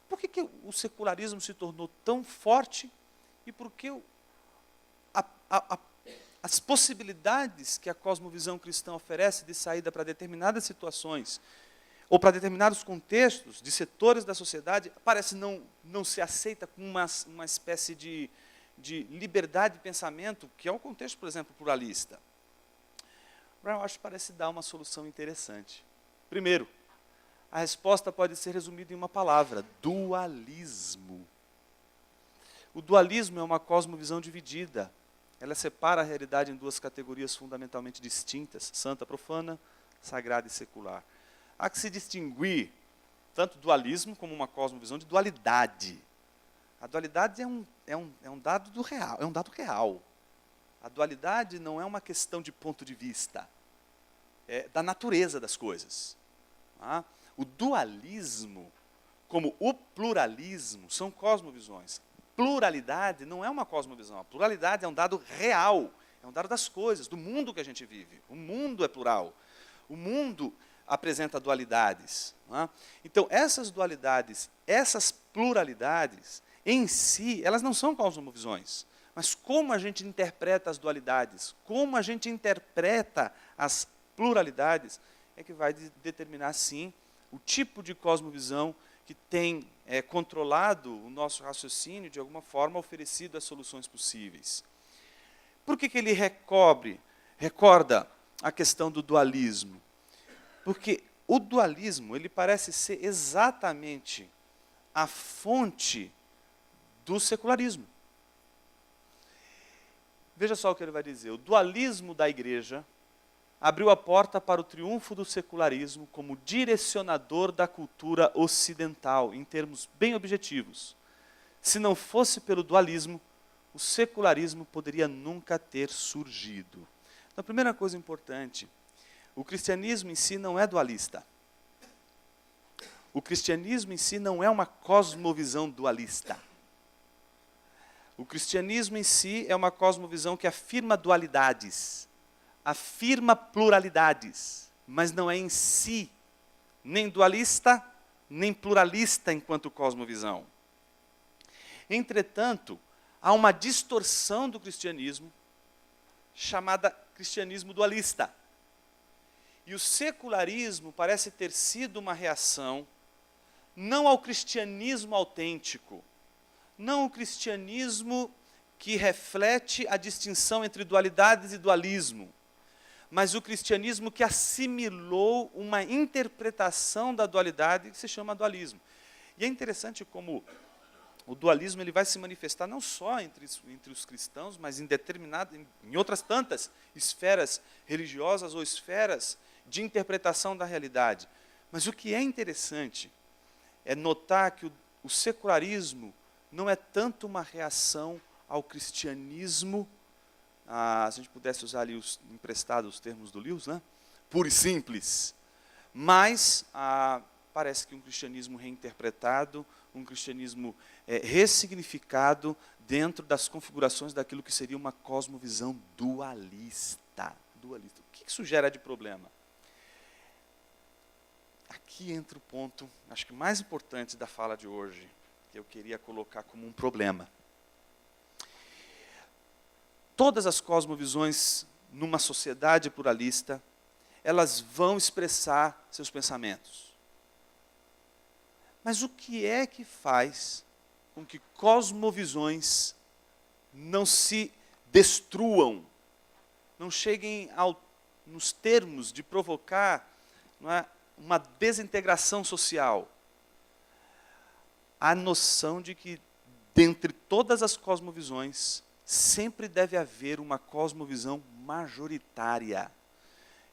por que o secularismo se tornou tão forte e por que as possibilidades que a cosmovisão cristã oferece de saída para determinadas situações ou para determinados contextos de setores da sociedade, parece não ser aceita com uma espécie de liberdade de pensamento, que é um contexto, por exemplo, pluralista. Brian Osho parece dar uma solução interessante. Primeiro, a resposta pode ser resumida em uma palavra: dualismo. O dualismo é uma cosmovisão dividida. Ela separa a realidade em duas categorias fundamentalmente distintas, santa, profana, sagrada e secular. Há que se distinguir tanto dualismo como uma cosmovisão de dualidade. A dualidade é um dado do real, é um dado real. A dualidade não é uma questão de ponto de vista, é da natureza das coisas. Tá? O dualismo, como o pluralismo, são cosmovisões. Pluralidade não é uma cosmovisão, a pluralidade é um dado real, é um dado das coisas, do mundo que a gente vive. O mundo é plural. O mundo apresenta dualidades. Tá? Então, essas dualidades, essas pluralidades, em si, elas não são cosmovisões. Mas como a gente interpreta as dualidades, como a gente interpreta as pluralidades, é que vai determinar, sim, o tipo de cosmovisão que tem controlado o nosso raciocínio, de alguma forma, oferecido as soluções possíveis. Por que ele recorda a questão do dualismo? Porque o dualismo, ele parece ser exatamente a fonte do secularismo. Veja só o que ele vai dizer. O dualismo da igreja abriu a porta para o triunfo do secularismo como direcionador da cultura ocidental, em termos bem objetivos. Se não fosse pelo dualismo, o secularismo poderia nunca ter surgido. Então, a primeira coisa importante, o cristianismo em si não é dualista. O cristianismo em si não é uma cosmovisão dualista. O cristianismo em si é uma cosmovisão que afirma dualidades, afirma pluralidades, mas não é em si nem dualista, nem pluralista enquanto cosmovisão. Entretanto, há uma distorção do cristianismo chamada cristianismo dualista. E o secularismo parece ter sido uma reação não ao cristianismo autêntico, não o cristianismo que reflete a distinção entre dualidades e dualismo, mas o cristianismo que assimilou uma interpretação da dualidade que se chama dualismo. E é interessante como o dualismo ele vai se manifestar não só entre os cristãos, mas em outras tantas esferas religiosas ou esferas de interpretação da realidade. Mas o que é interessante é notar que o secularismo não é tanto uma reação ao cristianismo, se a gente pudesse usar ali emprestados os termos do Lewis, né? Puro e simples, mas parece que um cristianismo reinterpretado, um cristianismo ressignificado dentro das configurações daquilo que seria uma cosmovisão dualista. O que isso gera de problema? Aqui entra o ponto, acho que mais importante da fala de hoje, que eu queria colocar como um problema. Todas as cosmovisões numa sociedade pluralista, elas vão expressar seus pensamentos. Mas o que é que faz com que cosmovisões não se destruam, não cheguem nos termos de provocar, não é, uma desintegração social? A noção de que, dentre todas as cosmovisões, sempre deve haver uma cosmovisão majoritária.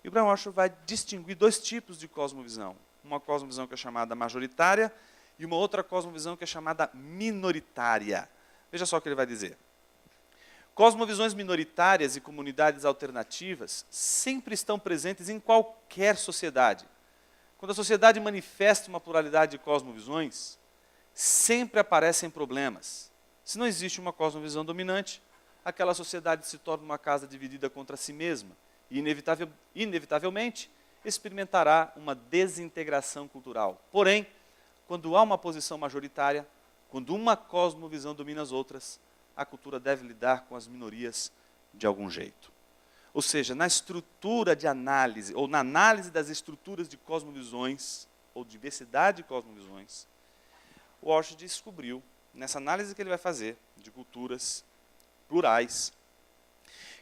E o Brian Osho vai distinguir dois tipos de cosmovisão. Uma cosmovisão que é chamada majoritária e uma outra cosmovisão que é chamada minoritária. Veja só o que ele vai dizer. Cosmovisões minoritárias e comunidades alternativas sempre estão presentes em qualquer sociedade. Quando a sociedade manifesta uma pluralidade de cosmovisões, sempre aparecem problemas. Se não existe uma cosmovisão dominante, aquela sociedade se torna uma casa dividida contra si mesma. E, inevitavelmente, experimentará uma desintegração cultural. Porém, quando há uma posição majoritária, quando uma cosmovisão domina as outras, a cultura deve lidar com as minorias de algum jeito. Ou seja, na estrutura de análise, ou na análise das estruturas de cosmovisões, ou diversidade de cosmovisões, Walsh descobriu, nessa análise que ele vai fazer, de culturas plurais,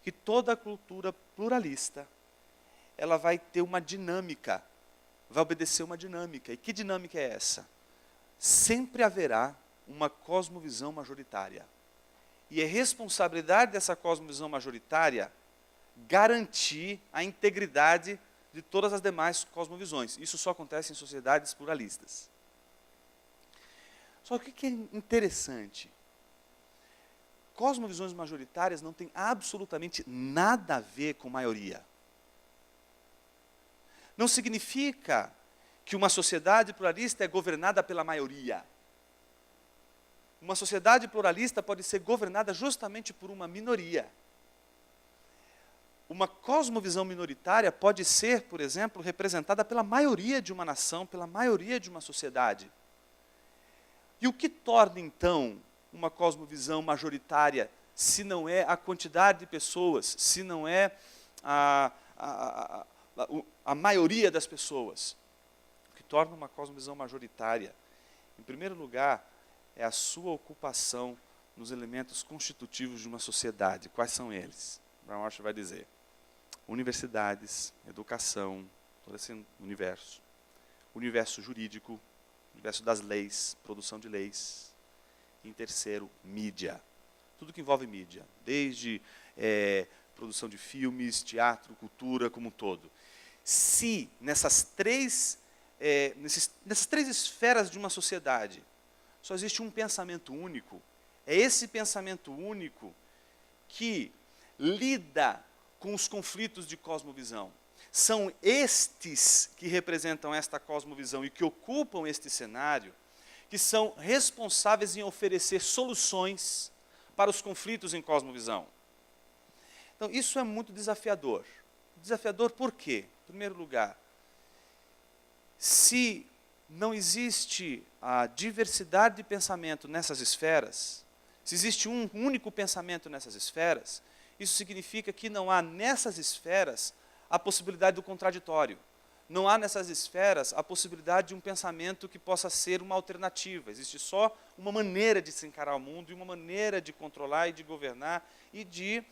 que toda cultura pluralista, ela vai ter uma dinâmica, vai obedecer uma dinâmica. E que dinâmica é essa? Sempre haverá uma cosmovisão majoritária. E é responsabilidade dessa cosmovisão majoritária garantir a integridade de todas as demais cosmovisões. Isso só acontece em sociedades pluralistas. Só que o que é interessante? Cosmovisões majoritárias não têm absolutamente nada a ver com maioria. Não significa que uma sociedade pluralista é governada pela maioria. Uma sociedade pluralista pode ser governada justamente por uma minoria. Uma cosmovisão minoritária pode ser, por exemplo, representada pela maioria de uma nação, pela maioria de uma sociedade. E o que torna, então, uma cosmovisão majoritária, se não é a quantidade de pessoas, se não é a maioria das pessoas? O que torna uma cosmovisão majoritária, em primeiro lugar, é a sua ocupação nos elementos constitutivos de uma sociedade. Quais são eles? Brown Walsh vai dizer: universidades, educação, todo esse universo jurídico, universo das leis, produção de leis. E em terceiro, mídia. Tudo que envolve mídia, desde produção de filmes, teatro, cultura, como um todo. Se nessas três esferas de uma sociedade só existe um pensamento único, é esse pensamento único que lida com os conflitos de cosmovisão. São estes que representam esta cosmovisão e que ocupam este cenário, que são responsáveis em oferecer soluções para os conflitos em cosmovisão. Então, isso é muito desafiador. Desafiador por quê? Em primeiro lugar, se não existe a diversidade de pensamento nessas esferas, se existe um único pensamento nessas esferas, isso significa que não há nessas esferas a possibilidade do contraditório. Não há nessas esferas a possibilidade de um pensamento que possa ser uma alternativa. Existe só uma maneira de se encarar o mundo e uma maneira de controlar e de governar e de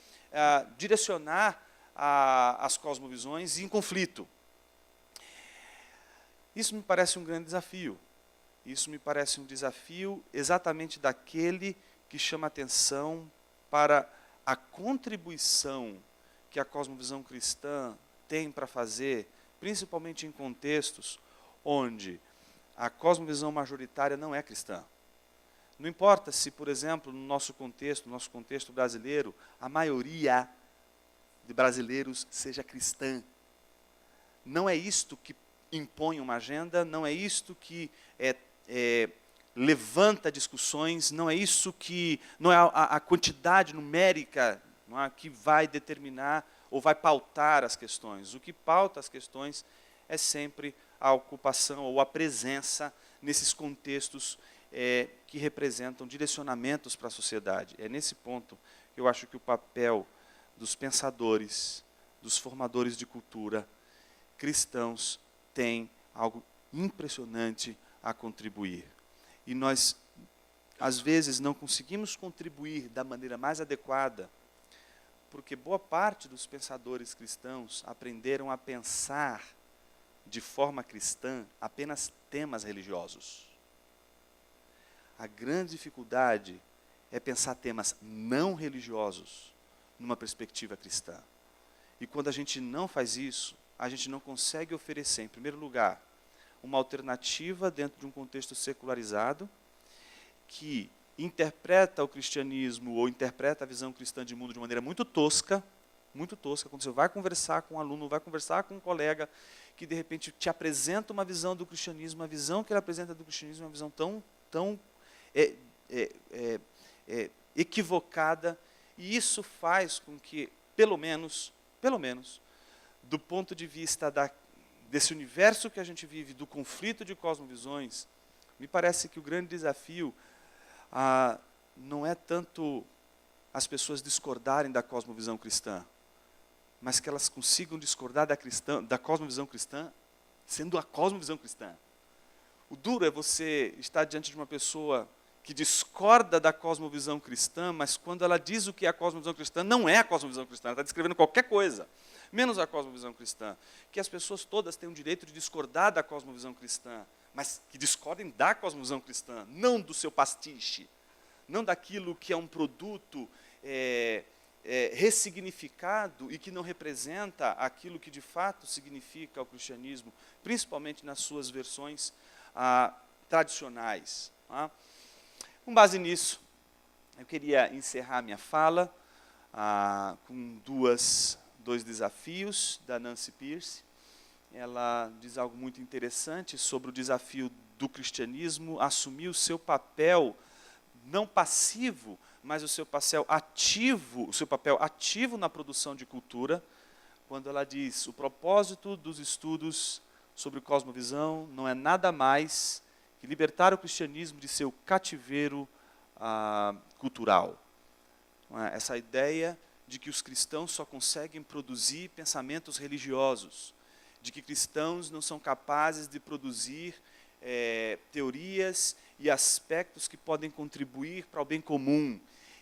direcionar as cosmovisões em conflito. Isso me parece um grande desafio. Isso me parece um desafio exatamente daquele que chama atenção para a contribuição que a cosmovisão cristã tem para fazer, principalmente em contextos onde a cosmovisão majoritária não é cristã. Não importa se, por exemplo, no nosso contexto brasileiro, a maioria de brasileiros seja cristã. Não é isto que impõe uma agenda, não é isto que levanta discussões, não é isso que, não é a quantidade numérica, não é, que vai determinar ou vai pautar as questões. O que pauta as questões é sempre a ocupação ou a presença nesses contextos que representam direcionamentos para a sociedade. É nesse ponto que eu acho que o papel dos pensadores, dos formadores de cultura cristãos tem algo impressionante a contribuir. E nós, às vezes, não conseguimos contribuir da maneira mais adequada, porque boa parte dos pensadores cristãos aprenderam a pensar de forma cristã apenas temas religiosos. A grande dificuldade é pensar temas não religiosos numa perspectiva cristã. E quando a gente não faz isso, a gente não consegue oferecer, em primeiro lugar, uma alternativa dentro de um contexto secularizado que interpreta o cristianismo ou interpreta a visão cristã de mundo de maneira muito tosca, quando você vai conversar com um aluno, vai conversar com um colega que de repente te apresenta uma visão do cristianismo, a visão que ele apresenta do cristianismo é uma visão tão equivocada, e isso faz com que, pelo menos, do ponto de vista desse universo que a gente vive, do conflito de cosmovisões, me parece que o grande desafio não é tanto as pessoas discordarem da cosmovisão cristã, mas que elas consigam discordar da cosmovisão cristã, sendo a cosmovisão cristã. O duro é você estar diante de uma pessoa que discorda da cosmovisão cristã, mas quando ela diz o que é a cosmovisão cristã, não é a cosmovisão cristã, ela está descrevendo qualquer coisa, menos a cosmovisão cristã. Que as pessoas todas têm o direito de discordar da cosmovisão cristã, mas que discordem da cosmovisão cristã, não do seu pastiche, não daquilo que é um produto ressignificado e que não representa aquilo que de fato significa o cristianismo, principalmente nas suas versões tradicionais. Com base nisso, eu queria encerrar minha fala com dois desafios da Nancy Pearce. Ela diz algo muito interessante sobre o desafio do cristianismo assumir o seu papel não passivo, mas o seu papel ativo na produção de cultura, quando ela diz: o propósito dos estudos sobre cosmovisão não é nada mais que libertar o cristianismo de seu cativeiro cultural. Essa ideia de que os cristãos só conseguem produzir pensamentos religiosos, de que cristãos não são capazes de produzir teorias e aspectos que podem contribuir para o bem comum.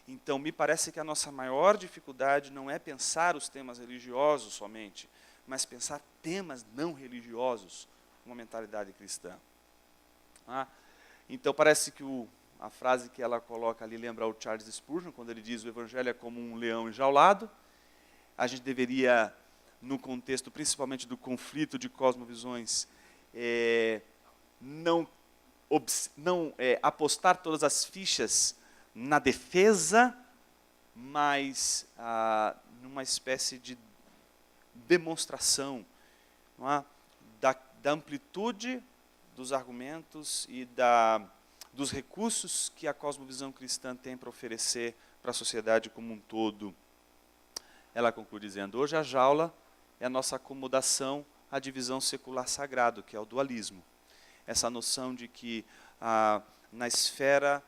Então, me parece que a nossa maior dificuldade não é pensar os temas religiosos somente, mas pensar temas não religiosos com uma mentalidade cristã. Então, parece que a frase que ela coloca ali lembra o Charles Spurgeon, quando ele diz: o evangelho é como um leão enjaulado. A gente deveria, no contexto principalmente do conflito de cosmovisões, não apostar todas as fichas na defesa, mas numa espécie de demonstração, da amplitude dos argumentos e dos recursos que a cosmovisão cristã tem para oferecer para a sociedade como um todo. Ela conclui dizendo: hoje a jaula é a nossa acomodação à divisão secular-sagrado, que é o dualismo. Essa noção de que na esfera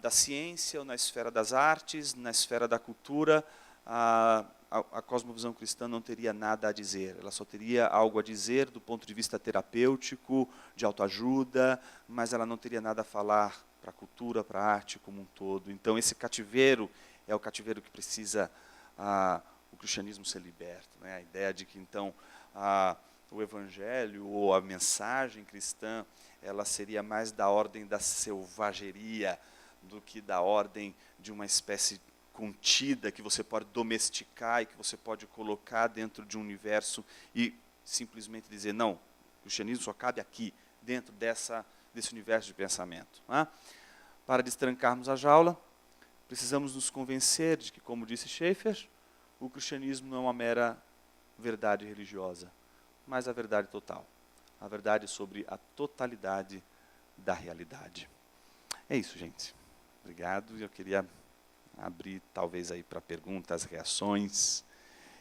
da ciência, ou na esfera das artes, na esfera da cultura, a cosmovisão cristã não teria nada a dizer. Ela só teria algo a dizer do ponto de vista terapêutico, de autoajuda, mas ela não teria nada a falar para a cultura, para a arte como um todo. Então, esse cativeiro é o cativeiro que precisa o cristianismo ser liberto. A ideia de que, então, o evangelho ou a mensagem cristã, ela seria mais da ordem da selvageria do que da ordem de uma espécie contida que você pode domesticar e que você pode colocar dentro de um universo e simplesmente dizer: não, o cristianismo só cabe aqui, dentro desse universo de pensamento. Para destrancarmos a jaula, precisamos nos convencer de que, como disse Schaeffer, o cristianismo não é uma mera verdade religiosa, mas a verdade total, a verdade sobre a totalidade da realidade. É isso, gente. Obrigado. Eu queria abrir talvez aí para perguntas, reações,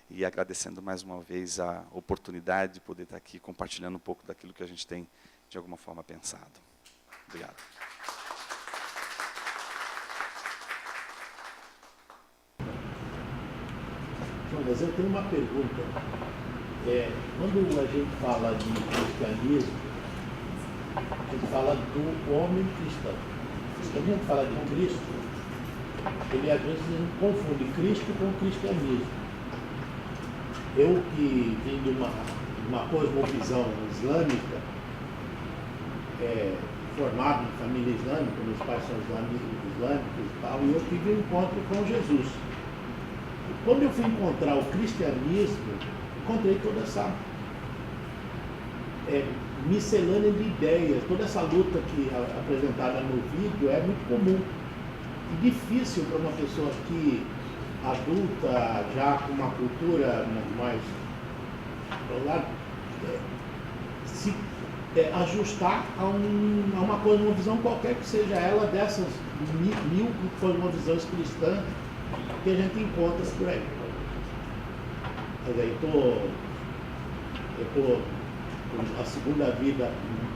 e agradecendo mais uma vez a oportunidade de poder estar aqui compartilhando um pouco daquilo que a gente tem de alguma forma pensado. Obrigado. Mas eu tenho uma pergunta. Quando a gente fala de cristianismo, a gente fala do homem cristão. Quando a gente fala de Cristo, ele às vezes confunde Cristo com cristianismo. Eu que vim de uma cosmovisão islâmica, formado em família islâmica, meus pais são islâmicos e tal, e eu tive um encontro com Jesus. E quando eu fui encontrar o cristianismo, encontrei toda essa miscelânea de ideias, toda essa luta que apresentada no vídeo é muito comum. E difícil para uma pessoa que adulta, já com uma cultura mais se ajustar a uma cosmovisão qualquer que seja ela dessas mil cosmovisões cristãs que a gente encontra por aí. Mas aí eu estou a segunda vida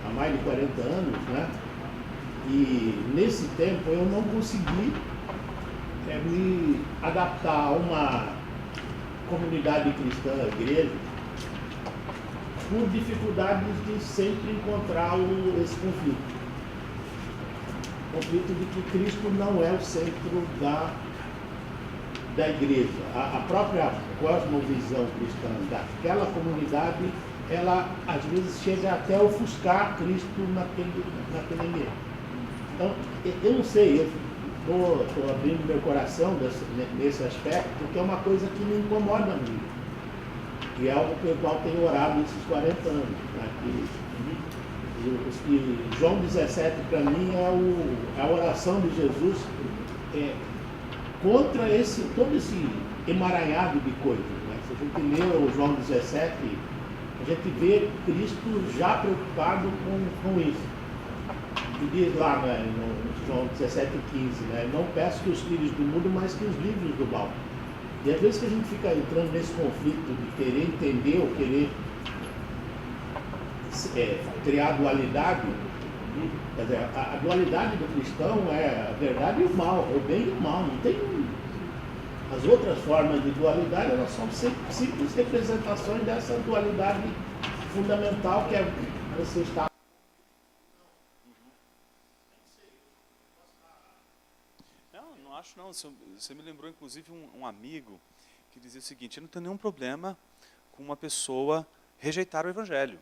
há mais de 40 anos, né? E nesse tempo eu não consegui me adaptar a uma comunidade cristã, igreja, por dificuldades de sempre encontrar esse conflito. O conflito de que Cristo não é o centro da igreja. A própria cosmovisão cristã daquela comunidade, ela às vezes chega até a ofuscar Cristo naquele ambiente. Então, eu não sei, eu estou abrindo meu coração nesse aspecto, porque é uma coisa que me incomoda muito. E é algo pelo qual tenho orado esses 40 anos. Né? E João 17, para mim, é a oração de Jesus contra todo esse emaranhado de coisas. Né? Se a gente lê o João 17, a gente vê Cristo já preocupado com isso. E diz lá, né, no João 17,15, né, não peço que os filhos do mundo, mas que os livros do mal. E às vezes que a gente fica entrando nesse conflito de querer entender ou querer criar dualidade, quer dizer, a dualidade do cristão é a verdade e o mal, o bem e o mal. Não tem as outras formas de dualidade, elas são simples representações dessa dualidade fundamental que é você está. Não acho não. Você me lembrou, inclusive, um amigo que dizia o seguinte: eu não tenho nenhum problema com uma pessoa rejeitar o Evangelho.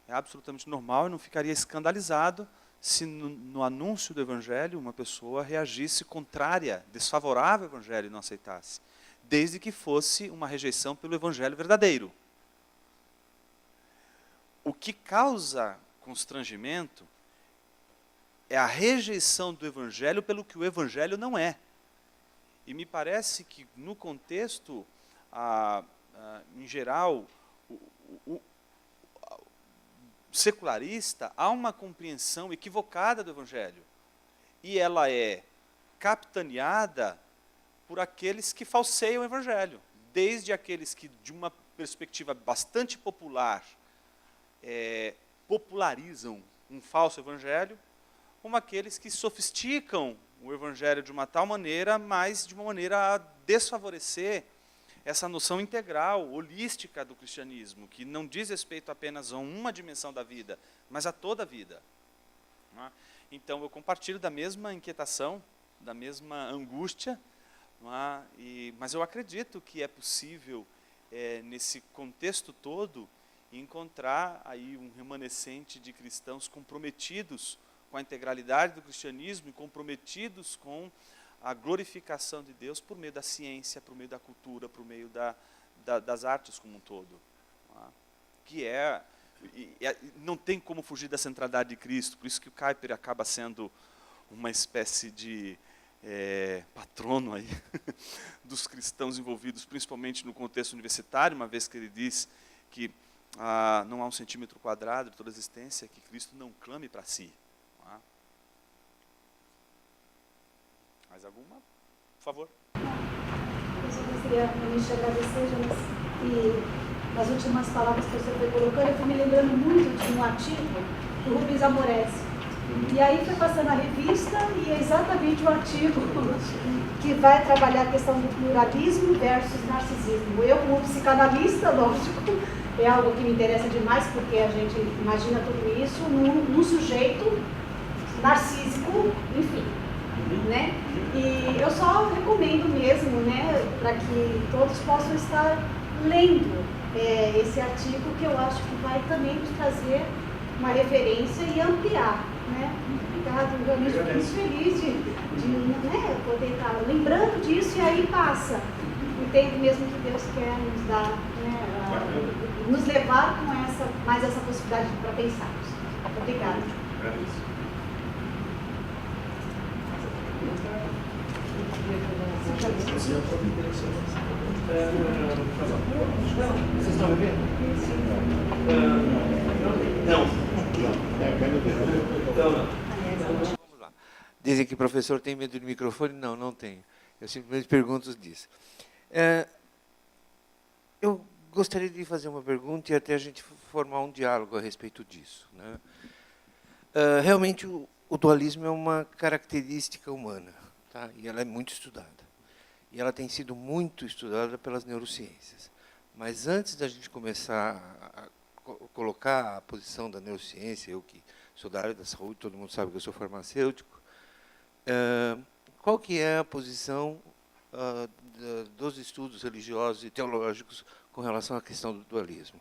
É absolutamente normal, eu não ficaria escandalizado se no anúncio do Evangelho uma pessoa reagisse contrária, desfavorável ao Evangelho e não aceitasse, desde que fosse uma rejeição pelo Evangelho verdadeiro. O que causa constrangimento é a rejeição do Evangelho pelo que o Evangelho não é. E me parece que, no contexto, em geral, o secularista, há uma compreensão equivocada do Evangelho. E ela é capitaneada por aqueles que falseiam o Evangelho. Desde aqueles que, de uma perspectiva bastante popular, popularizam um falso Evangelho, como aqueles que sofisticam o Evangelho de uma tal maneira, mas de uma maneira a desfavorecer essa noção integral, holística do cristianismo, que não diz respeito apenas a uma dimensão da vida, mas a toda a vida. Então, eu compartilho da mesma inquietação, da mesma angústia, mas eu acredito que é possível, nesse contexto todo, encontrar aí um remanescente de cristãos comprometidos com a integralidade do cristianismo e comprometidos com a glorificação de Deus por meio da ciência, por meio da cultura, por meio das artes como um todo. Que não tem como fugir da centralidade de Cristo, por isso que o Kuyper acaba sendo uma espécie de patrono aí, dos cristãos envolvidos, principalmente no contexto universitário, uma vez que ele diz que não há um centímetro quadrado de toda a existência que Cristo não clame para si. Mais alguma? Por favor. Eu só gostaria realmente de agradecer, Jonas, e nas últimas palavras que você foi colocando, eu fui me lembrando muito de um artigo do Rubens Amoresi. E aí foi passando a revista e é exatamente o artigo que vai trabalhar a questão do pluralismo versus narcisismo. Eu, como psicanalista, lógico, é algo que me interessa demais, porque a gente imagina tudo isso num sujeito narcísico, enfim. Né? E eu só recomendo mesmo, né, para que todos possam estar lendo esse artigo, que eu acho que vai também nos trazer uma referência e ampliar. Né? Obrigada, eu realmente fico muito feliz de poder estar lembrando disso, e aí passa o tempo mesmo que Deus quer nos dar, né, nos levar com mais essa possibilidade para pensarmos. Obrigada. Vocês estão bebendo? Não. Vamos lá. Dizem que o professor tem medo de microfone. Não, não tenho. Eu simplesmente pergunto disso. Eu gostaria de fazer uma pergunta e até a gente formar um diálogo a respeito disso, né? Realmente, o dualismo é uma característica humana, tá? E ela é muito estudada. E ela tem sido muito estudada pelas neurociências. Mas antes da gente começar a colocar a posição da neurociência, eu que sou da área da saúde, todo mundo sabe que eu sou farmacêutico, qual que é a posição dos estudos religiosos e teológicos com relação à questão do dualismo?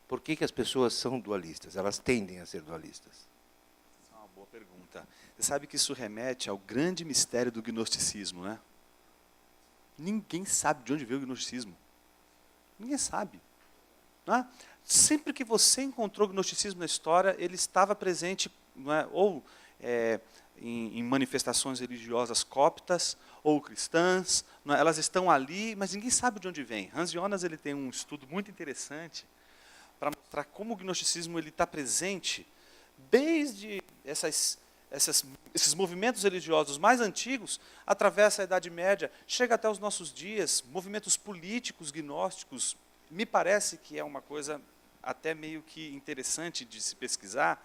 Por que as pessoas são dualistas? Elas tendem a ser dualistas. Essa é uma boa pergunta. Você sabe que isso remete ao grande mistério do gnosticismo, né? Ninguém sabe de onde veio o gnosticismo. Ninguém sabe. Não é? Sempre que você encontrou o gnosticismo na história, ele estava presente, não é? Ou em manifestações religiosas coptas ou cristãs. Não é? Elas estão ali, mas ninguém sabe de onde vem. Hans Jonas ele tem um estudo muito interessante para mostrar como o gnosticismo está presente desde esses movimentos religiosos mais antigos, atravessa a Idade Média, chega até os nossos dias, movimentos políticos gnósticos. Me parece que é uma coisa até meio que interessante de se pesquisar,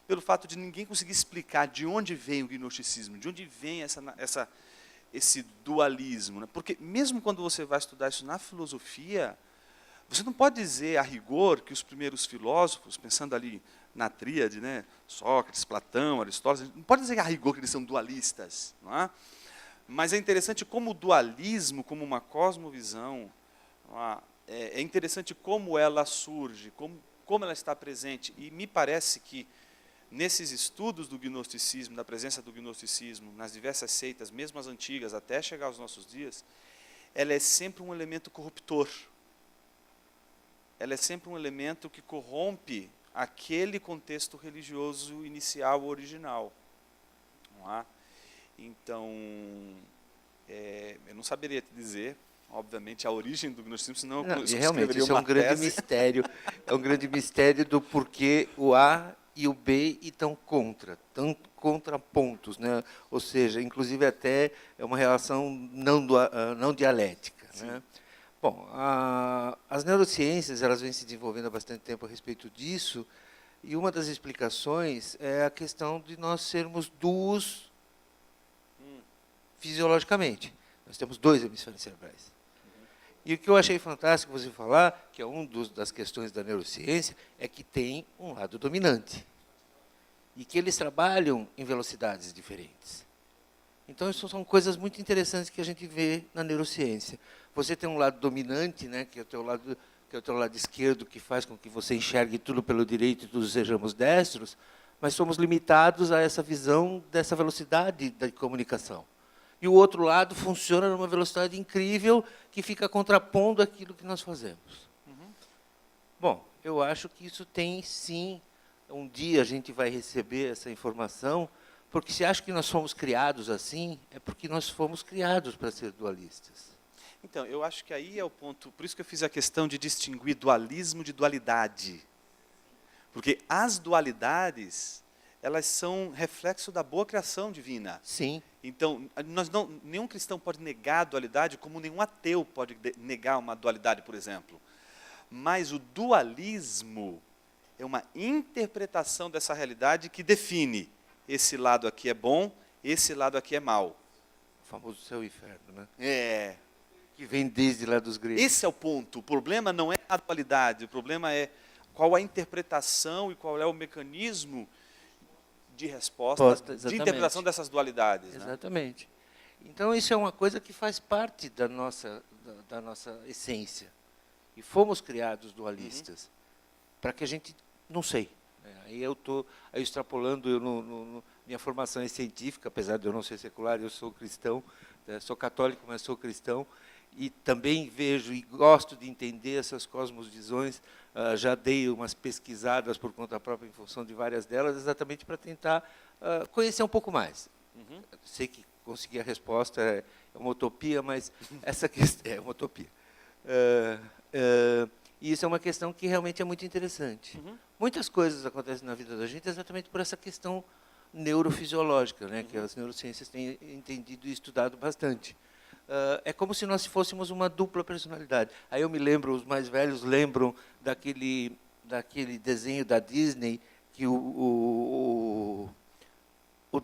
pelo fato de ninguém conseguir explicar de onde vem o gnosticismo, de onde vem esse dualismo. Né? Porque mesmo quando você vai estudar isso na filosofia, você não pode dizer, a rigor, que os primeiros filósofos, pensando ali na tríade, né, Sócrates, Platão, Aristóteles, não pode dizer a rigor que eles são dualistas. Não é? Mas é interessante como o dualismo, como uma cosmovisão, é interessante como ela surge, como ela está presente. E me parece que, nesses estudos do gnosticismo, da presença do gnosticismo, nas diversas seitas, mesmo as antigas, até chegar aos nossos dias, ela é sempre um elemento corruptor. Ela é sempre um elemento que corrompe aquele contexto religioso inicial, original. Não é? Então, eu não saberia te dizer, obviamente, a origem do gnosticismo, senão eu realmente, isso é um grande mistério. É um grande mistério do porquê o A e o B estão contrapontos, né? Ou seja, inclusive até é uma relação não dialética. Né? Bom, as neurociências elas vêm se desenvolvendo há bastante tempo a respeito disso, e uma das explicações é a questão de nós sermos duos fisiologicamente. Nós temos 2 hemisférios cerebrais. E o que eu achei fantástico você falar, que é das questões da neurociência, é que tem um lado dominante. E que eles trabalham em velocidades diferentes. Então, isso são coisas muito interessantes que a gente vê na neurociência. Você tem um lado dominante, né, que é o teu lado esquerdo, que faz com que você enxergue tudo pelo direito e todos sejamos destros, mas somos limitados a essa visão dessa velocidade da comunicação. E o outro lado funciona numa velocidade incrível que fica contrapondo aquilo que nós fazemos. Bom, eu acho que isso tem, sim, um dia a gente vai receber essa informação, porque se acha que nós fomos criados assim, é porque nós fomos criados para ser dualistas. Então, eu acho que aí é o ponto, por isso que eu fiz a questão de distinguir dualismo de dualidade. Porque as dualidades, elas são reflexo da boa criação divina. Sim. Então, nenhum cristão pode negar a dualidade, como nenhum ateu pode negar uma dualidade, por exemplo. Mas o dualismo é uma interpretação dessa realidade que define esse lado aqui é bom, esse lado aqui é mau. O famoso céu e inferno, né? Que vem desde lá dos gregos. Esse é o ponto. O problema não é a dualidade, o problema é qual a interpretação e qual é o mecanismo de resposta, de interpretação dessas dualidades. Exatamente. Né? Então, isso é uma coisa que faz parte da nossa essência. E fomos criados dualistas para que a gente, não sei. Aí eu estou extrapolando, minha formação é científica, apesar de eu não ser secular, eu sou cristão, sou católico, mas sou cristão, e também vejo e gosto de entender essas cosmovisões, já dei umas pesquisadas por conta própria em função de várias delas, exatamente para tentar conhecer um pouco mais. Sei que conseguir a resposta é uma utopia, mas essa questão é uma utopia. E isso é uma questão que realmente é muito interessante. Muitas coisas acontecem na vida da gente exatamente por essa questão neurofisiológica, né, que as neurociências têm entendido e estudado bastante. É como se nós fôssemos uma dupla personalidade. Aí eu me lembro, os mais velhos lembram daquele desenho da Disney que o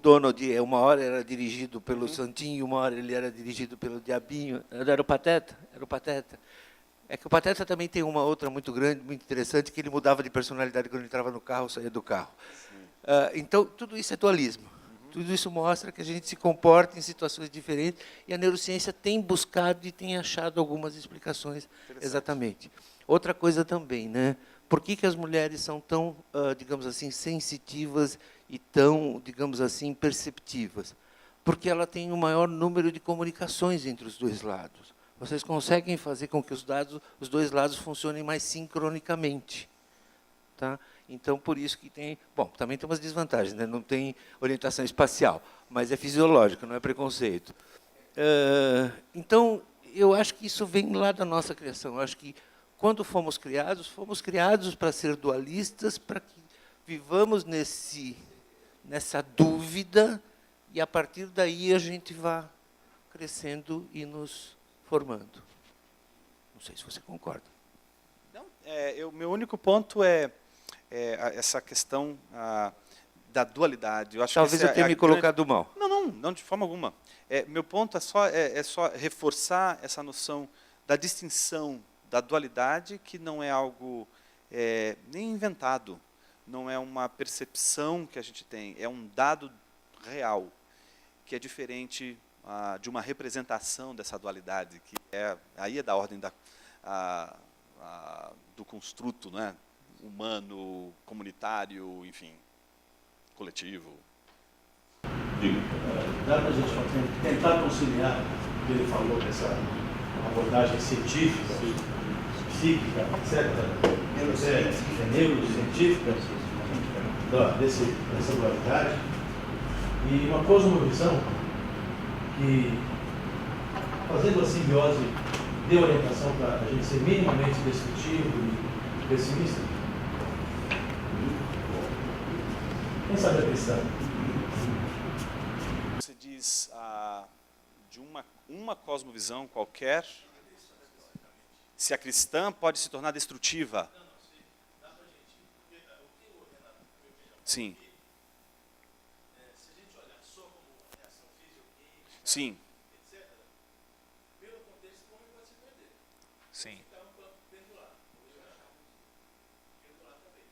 Donald, uma hora era dirigido pelo Santinho, uma hora ele era dirigido pelo Diabinho. Era o Pateta? Era o Pateta. É que o Pateta também tem uma outra muito grande, muito interessante, que ele mudava de personalidade quando ele entrava no carro, saía do carro. Então, tudo isso é dualismo. Tudo isso mostra que a gente se comporta em situações diferentes e a neurociência tem buscado e tem achado algumas explicações exatamente. Outra coisa também, né? Por que as mulheres são tão, digamos assim, sensitivas e tão, digamos assim, perceptivas? Porque ela tem um maior número de comunicações entre os dois lados. Vocês conseguem fazer com que os dois lados funcionem mais sincronicamente. Tá? Então, por isso que tem... Bom, também tem umas desvantagens, né? Não tem orientação espacial, mas é fisiológico, não é preconceito. Então, eu acho que isso vem lá da nossa criação. Eu acho que, quando fomos criados para ser dualistas, para que vivamos nessa dúvida, e, a partir daí, a gente vá crescendo e nos formando. Não sei se você concorda. Não, meu único ponto é essa questão da dualidade. Eu acho Talvez que eu tenha me colocado mal. Não, de forma alguma. Meu ponto é só reforçar essa noção da distinção da dualidade, que não é algo nem inventado, não é uma percepção que a gente tem, é um dado real, que é diferente de uma representação dessa dualidade, que aí é da ordem do construto, né? Humano, comunitário, enfim, coletivo. Dá para a gente tentar conciliar o que ele falou dessa abordagem científica, psíquica, etc., neurocientífica, dessa dualidade, e uma cosmovisão que, fazendo a simbiose, dê orientação para a gente ser minimamente destrutivo e pessimista. Quem sabe a cristã? Você diz de uma cosmovisão qualquer, se a cristã pode se tornar destrutiva. Sim. Se a gente olhar só como reação fisiológica, Sim. etc., pelo contexto, como pode se perder? Sim. Ficar um campo pendular. Hoje eu achava pendular também.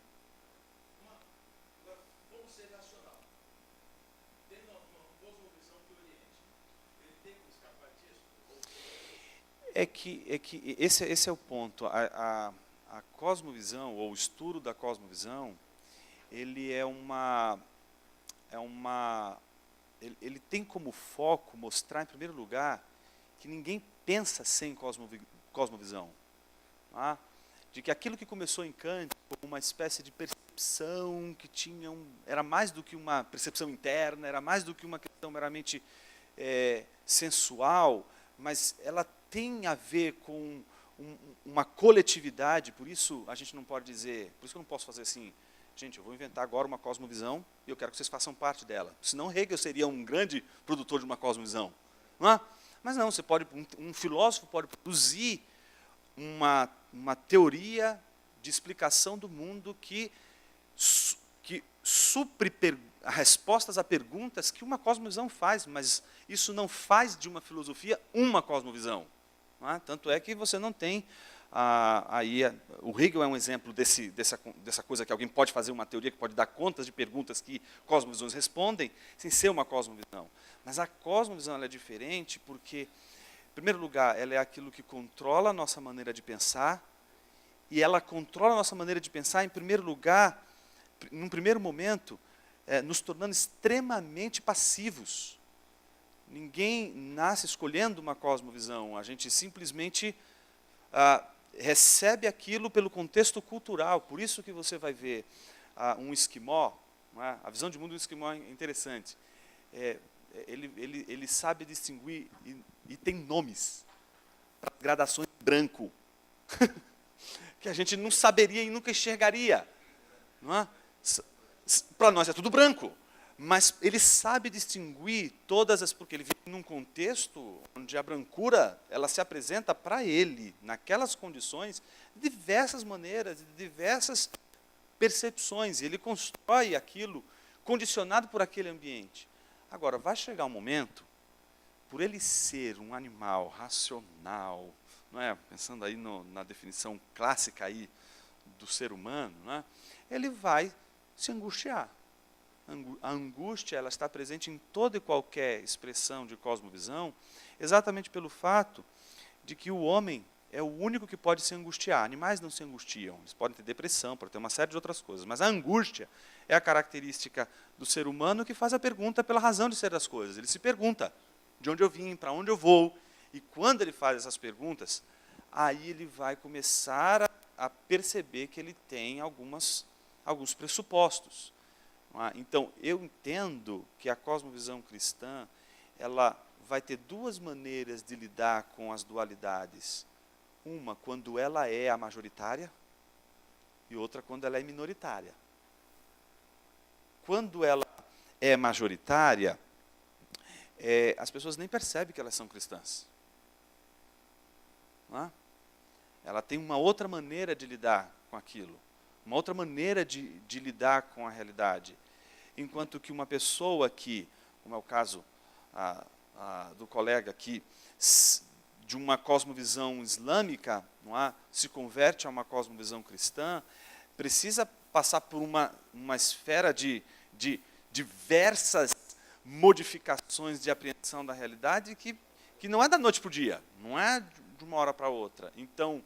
Agora, vamos ser racional. Tendo uma cosmovisão que oriente, ele tem como escapar disso? Esse é o ponto. A cosmovisão, ou o estudo da cosmovisão, ele ele tem como foco mostrar, em primeiro lugar, que ninguém pensa sem cosmovisão. Tá? De que aquilo que começou em Kant como uma espécie de percepção que era mais do que uma percepção interna, era mais do que uma questão meramente sensual, mas ela tem a ver com uma coletividade. Por isso a gente não pode dizer, por isso que eu não posso fazer assim: gente, eu vou inventar agora uma cosmovisão e eu quero que vocês façam parte dela. Senão Hegel seria um grande produtor de uma cosmovisão. Não é? Mas não, um filósofo pode produzir uma teoria de explicação do mundo que supre respostas a perguntas que uma cosmovisão faz, mas isso não faz de uma filosofia uma cosmovisão. Não é? Tanto é que você não tem... o Hegel é um exemplo dessa coisa que alguém pode fazer uma teoria que pode dar contas de perguntas que cosmovisões respondem, sem ser uma cosmovisão. Mas a cosmovisão ela é diferente porque, em primeiro lugar, ela é aquilo que controla a nossa maneira de pensar, e ela controla a nossa maneira de pensar, em primeiro lugar, num primeiro momento, nos tornando extremamente passivos. Ninguém nasce escolhendo uma cosmovisão, a gente simplesmente recebe aquilo pelo contexto cultural. Por isso que você vai ver um esquimó, a visão de mundo do esquimó é interessante. Ele sabe distinguir e tem nomes para gradações de branco, que a gente não saberia e nunca enxergaria. Não é? Para nós é tudo branco, mas ele sabe distinguir porque ele vive num contexto onde a brancura ela se apresenta para ele, naquelas condições, de diversas maneiras, de diversas percepções, ele constrói aquilo condicionado por aquele ambiente. Agora, vai chegar um momento, por ele ser um animal racional, não é? Pensando aí na definição clássica aí do ser humano, não é? Ele vai se angustiar. A angústia, ela está presente em toda e qualquer expressão de cosmovisão, exatamente pelo fato de que o homem é o único que pode se angustiar. Animais não se angustiam, eles podem ter depressão, podem ter uma série de outras coisas, mas a angústia é a característica do ser humano que faz a pergunta pela razão de ser das coisas. Ele se pergunta de onde eu vim, para onde eu vou, e quando ele faz essas perguntas, aí ele vai começar a perceber que ele tem alguns pressupostos. Então, eu entendo que a cosmovisão cristã, ela vai ter duas maneiras de lidar com as dualidades. Uma, quando ela é a majoritária, e outra, quando ela é minoritária. Quando ela é majoritária, as pessoas nem percebem que elas são cristãs. Não é? Ela tem uma outra maneira de lidar com aquilo, uma outra maneira de lidar com a realidade. Enquanto que uma pessoa que, como é o caso do colega aqui, de uma cosmovisão islâmica, não é? Se converte a uma cosmovisão cristã, precisa passar por uma esfera de diversas modificações de apreensão da realidade que não é da noite para o dia, não é de uma hora para outra. Então,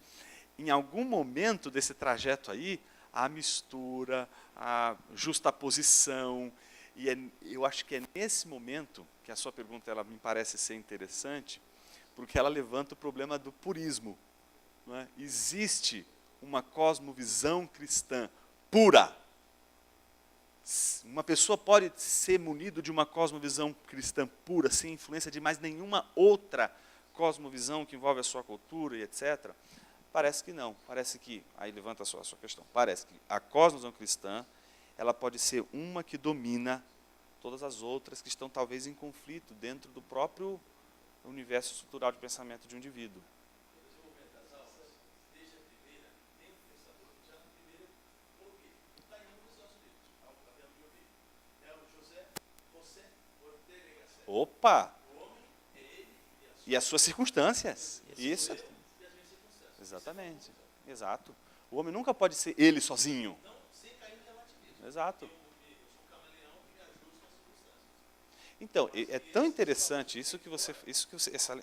em algum momento desse trajeto aí, a mistura, a justaposição, e eu acho que é nesse momento que a sua pergunta ela me parece ser interessante, porque ela levanta o problema do purismo. Não é? Existe uma cosmovisão cristã pura. Uma pessoa pode ser munido de uma cosmovisão cristã pura, sem influência de mais nenhuma outra cosmovisão que envolve a sua cultura e etc. Parece que não. Parece que, aí levanta a sua questão, parece que a cosmovisão cristã, ela pode ser uma que domina todas as outras que estão talvez em conflito dentro do próprio universo estrutural de pensamento de um indivíduo. Opa! E as suas circunstâncias. Isso. Exatamente. Exato. O homem nunca pode ser ele sozinho. Exato. Então, é tão interessante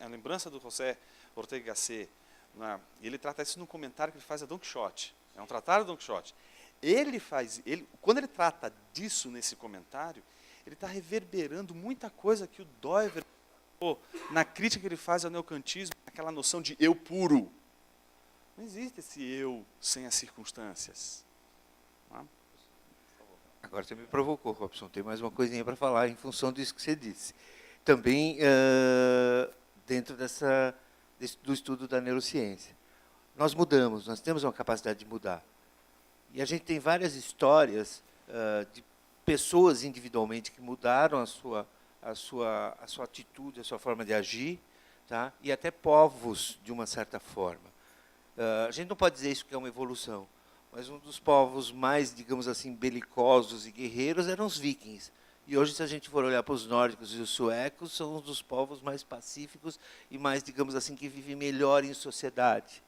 a lembrança do José Ortega y Gasset, né? Ele trata isso num comentário que ele faz a Don Quixote. É um tratado de Don Quixote. Quando ele trata disso nesse comentário, ele está reverberando muita coisa que o Doivre, na crítica que ele faz ao neocantismo, aquela noção de eu puro. Não existe esse eu sem as circunstâncias. Não? Agora você me provocou, Robson. Tem mais uma coisinha para falar em função disso que você disse. Também dentro do estudo da neurociência. Nós mudamos, nós temos uma capacidade de mudar. E a gente tem várias histórias de pessoas individualmente que mudaram a sua atitude, a sua forma de agir, tá? E até povos, de uma certa forma. A gente não pode dizer isso que é uma evolução, mas um dos povos mais, digamos assim, belicosos e guerreiros eram os vikings. E hoje, se a gente for olhar para os nórdicos e os suecos, são um dos povos mais pacíficos e mais, digamos assim, que vivem melhor em sociedade.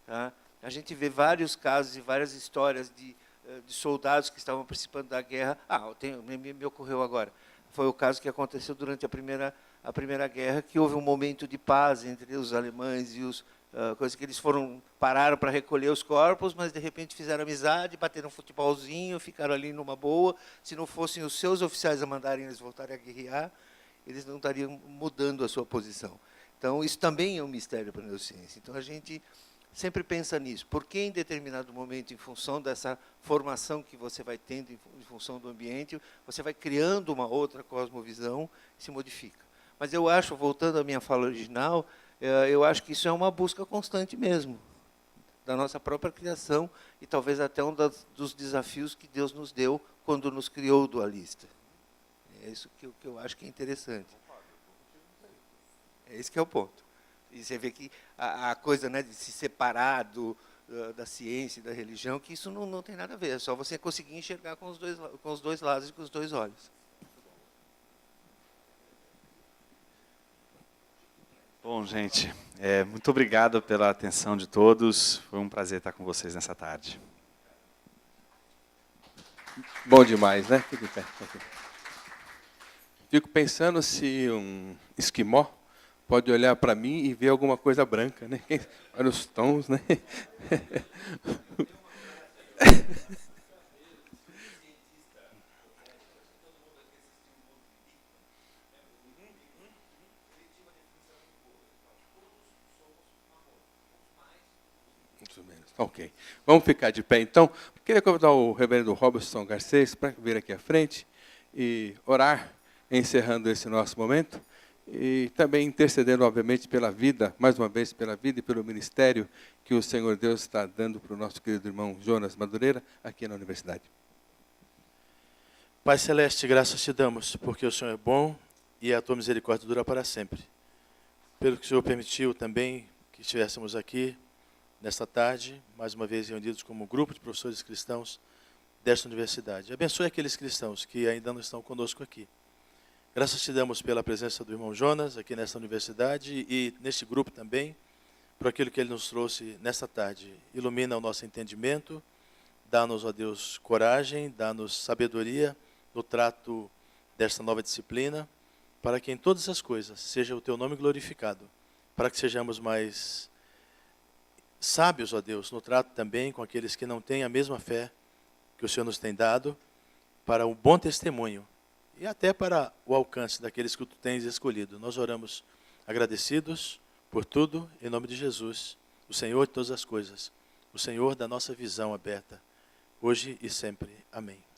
Tá? A gente vê vários casos e várias histórias de soldados que estavam participando da guerra. Me ocorreu agora. Foi o caso que aconteceu durante a primeira guerra, que houve um momento de paz entre os alemães e os coisas que eles pararam para recolher os corpos, mas de repente fizeram amizade, bateram um futebolzinho, ficaram ali numa boa. Se não fossem os seus oficiais a mandarem eles voltarem a guerrear, eles não estariam mudando a sua posição. Então, isso também é um mistério para a neurociência. Então, a gente sempre pensa nisso. Por que, em determinado momento, em função dessa formação que você vai tendo, em função do ambiente, você vai criando uma outra cosmovisão e se modifica. Mas eu acho, voltando à minha fala original, eu acho que isso é uma busca constante mesmo, da nossa própria criação, e talvez até um dos desafios que Deus nos deu quando nos criou dualista. É isso que eu acho que é interessante. É esse que é o ponto. E você vê que a coisa, né, de se separar da ciência e da religião, que isso não tem nada a ver. É só você conseguir enxergar com os dois lados e com os dois olhos. Bom, gente, muito obrigado pela atenção de todos. Foi um prazer estar com vocês nessa tarde. Bom demais, né? Fica em pé. Fico pensando se um esquimó pode olhar para mim e ver alguma coisa branca, né? Olha os tons, né? Ok. Vamos ficar de pé, então. Queria convidar o reverendo Robson Garcês para vir aqui à frente e orar, encerrando esse nosso momento, e também intercedendo, obviamente, pela vida, mais uma vez, pela vida e pelo ministério que o Senhor Deus está dando para o nosso querido irmão Jonas Madureira, aqui na universidade. Pai Celeste, graças te damos, porque o Senhor é bom e a tua misericórdia dura para sempre. Pelo que o Senhor permitiu também que estivéssemos aqui, nesta tarde, mais uma vez reunidos como grupo de professores cristãos desta universidade. Abençoe aqueles cristãos que ainda não estão conosco aqui. Graças te damos pela presença do irmão Jonas aqui nesta universidade e neste grupo também, por aquilo que ele nos trouxe nesta tarde. Ilumina o nosso entendimento, dá-nos, ó Deus, coragem, dá-nos sabedoria no trato desta nova disciplina, para que em todas as coisas seja o teu nome glorificado, para que sejamos mais sábios, ó Deus, no trato também com aqueles que não têm a mesma fé que o Senhor nos tem dado, para o bom testemunho e até para o alcance daqueles que tu tens escolhido. Nós oramos agradecidos por tudo, em nome de Jesus, o Senhor de todas as coisas, o Senhor da nossa visão aberta, hoje e sempre. Amém.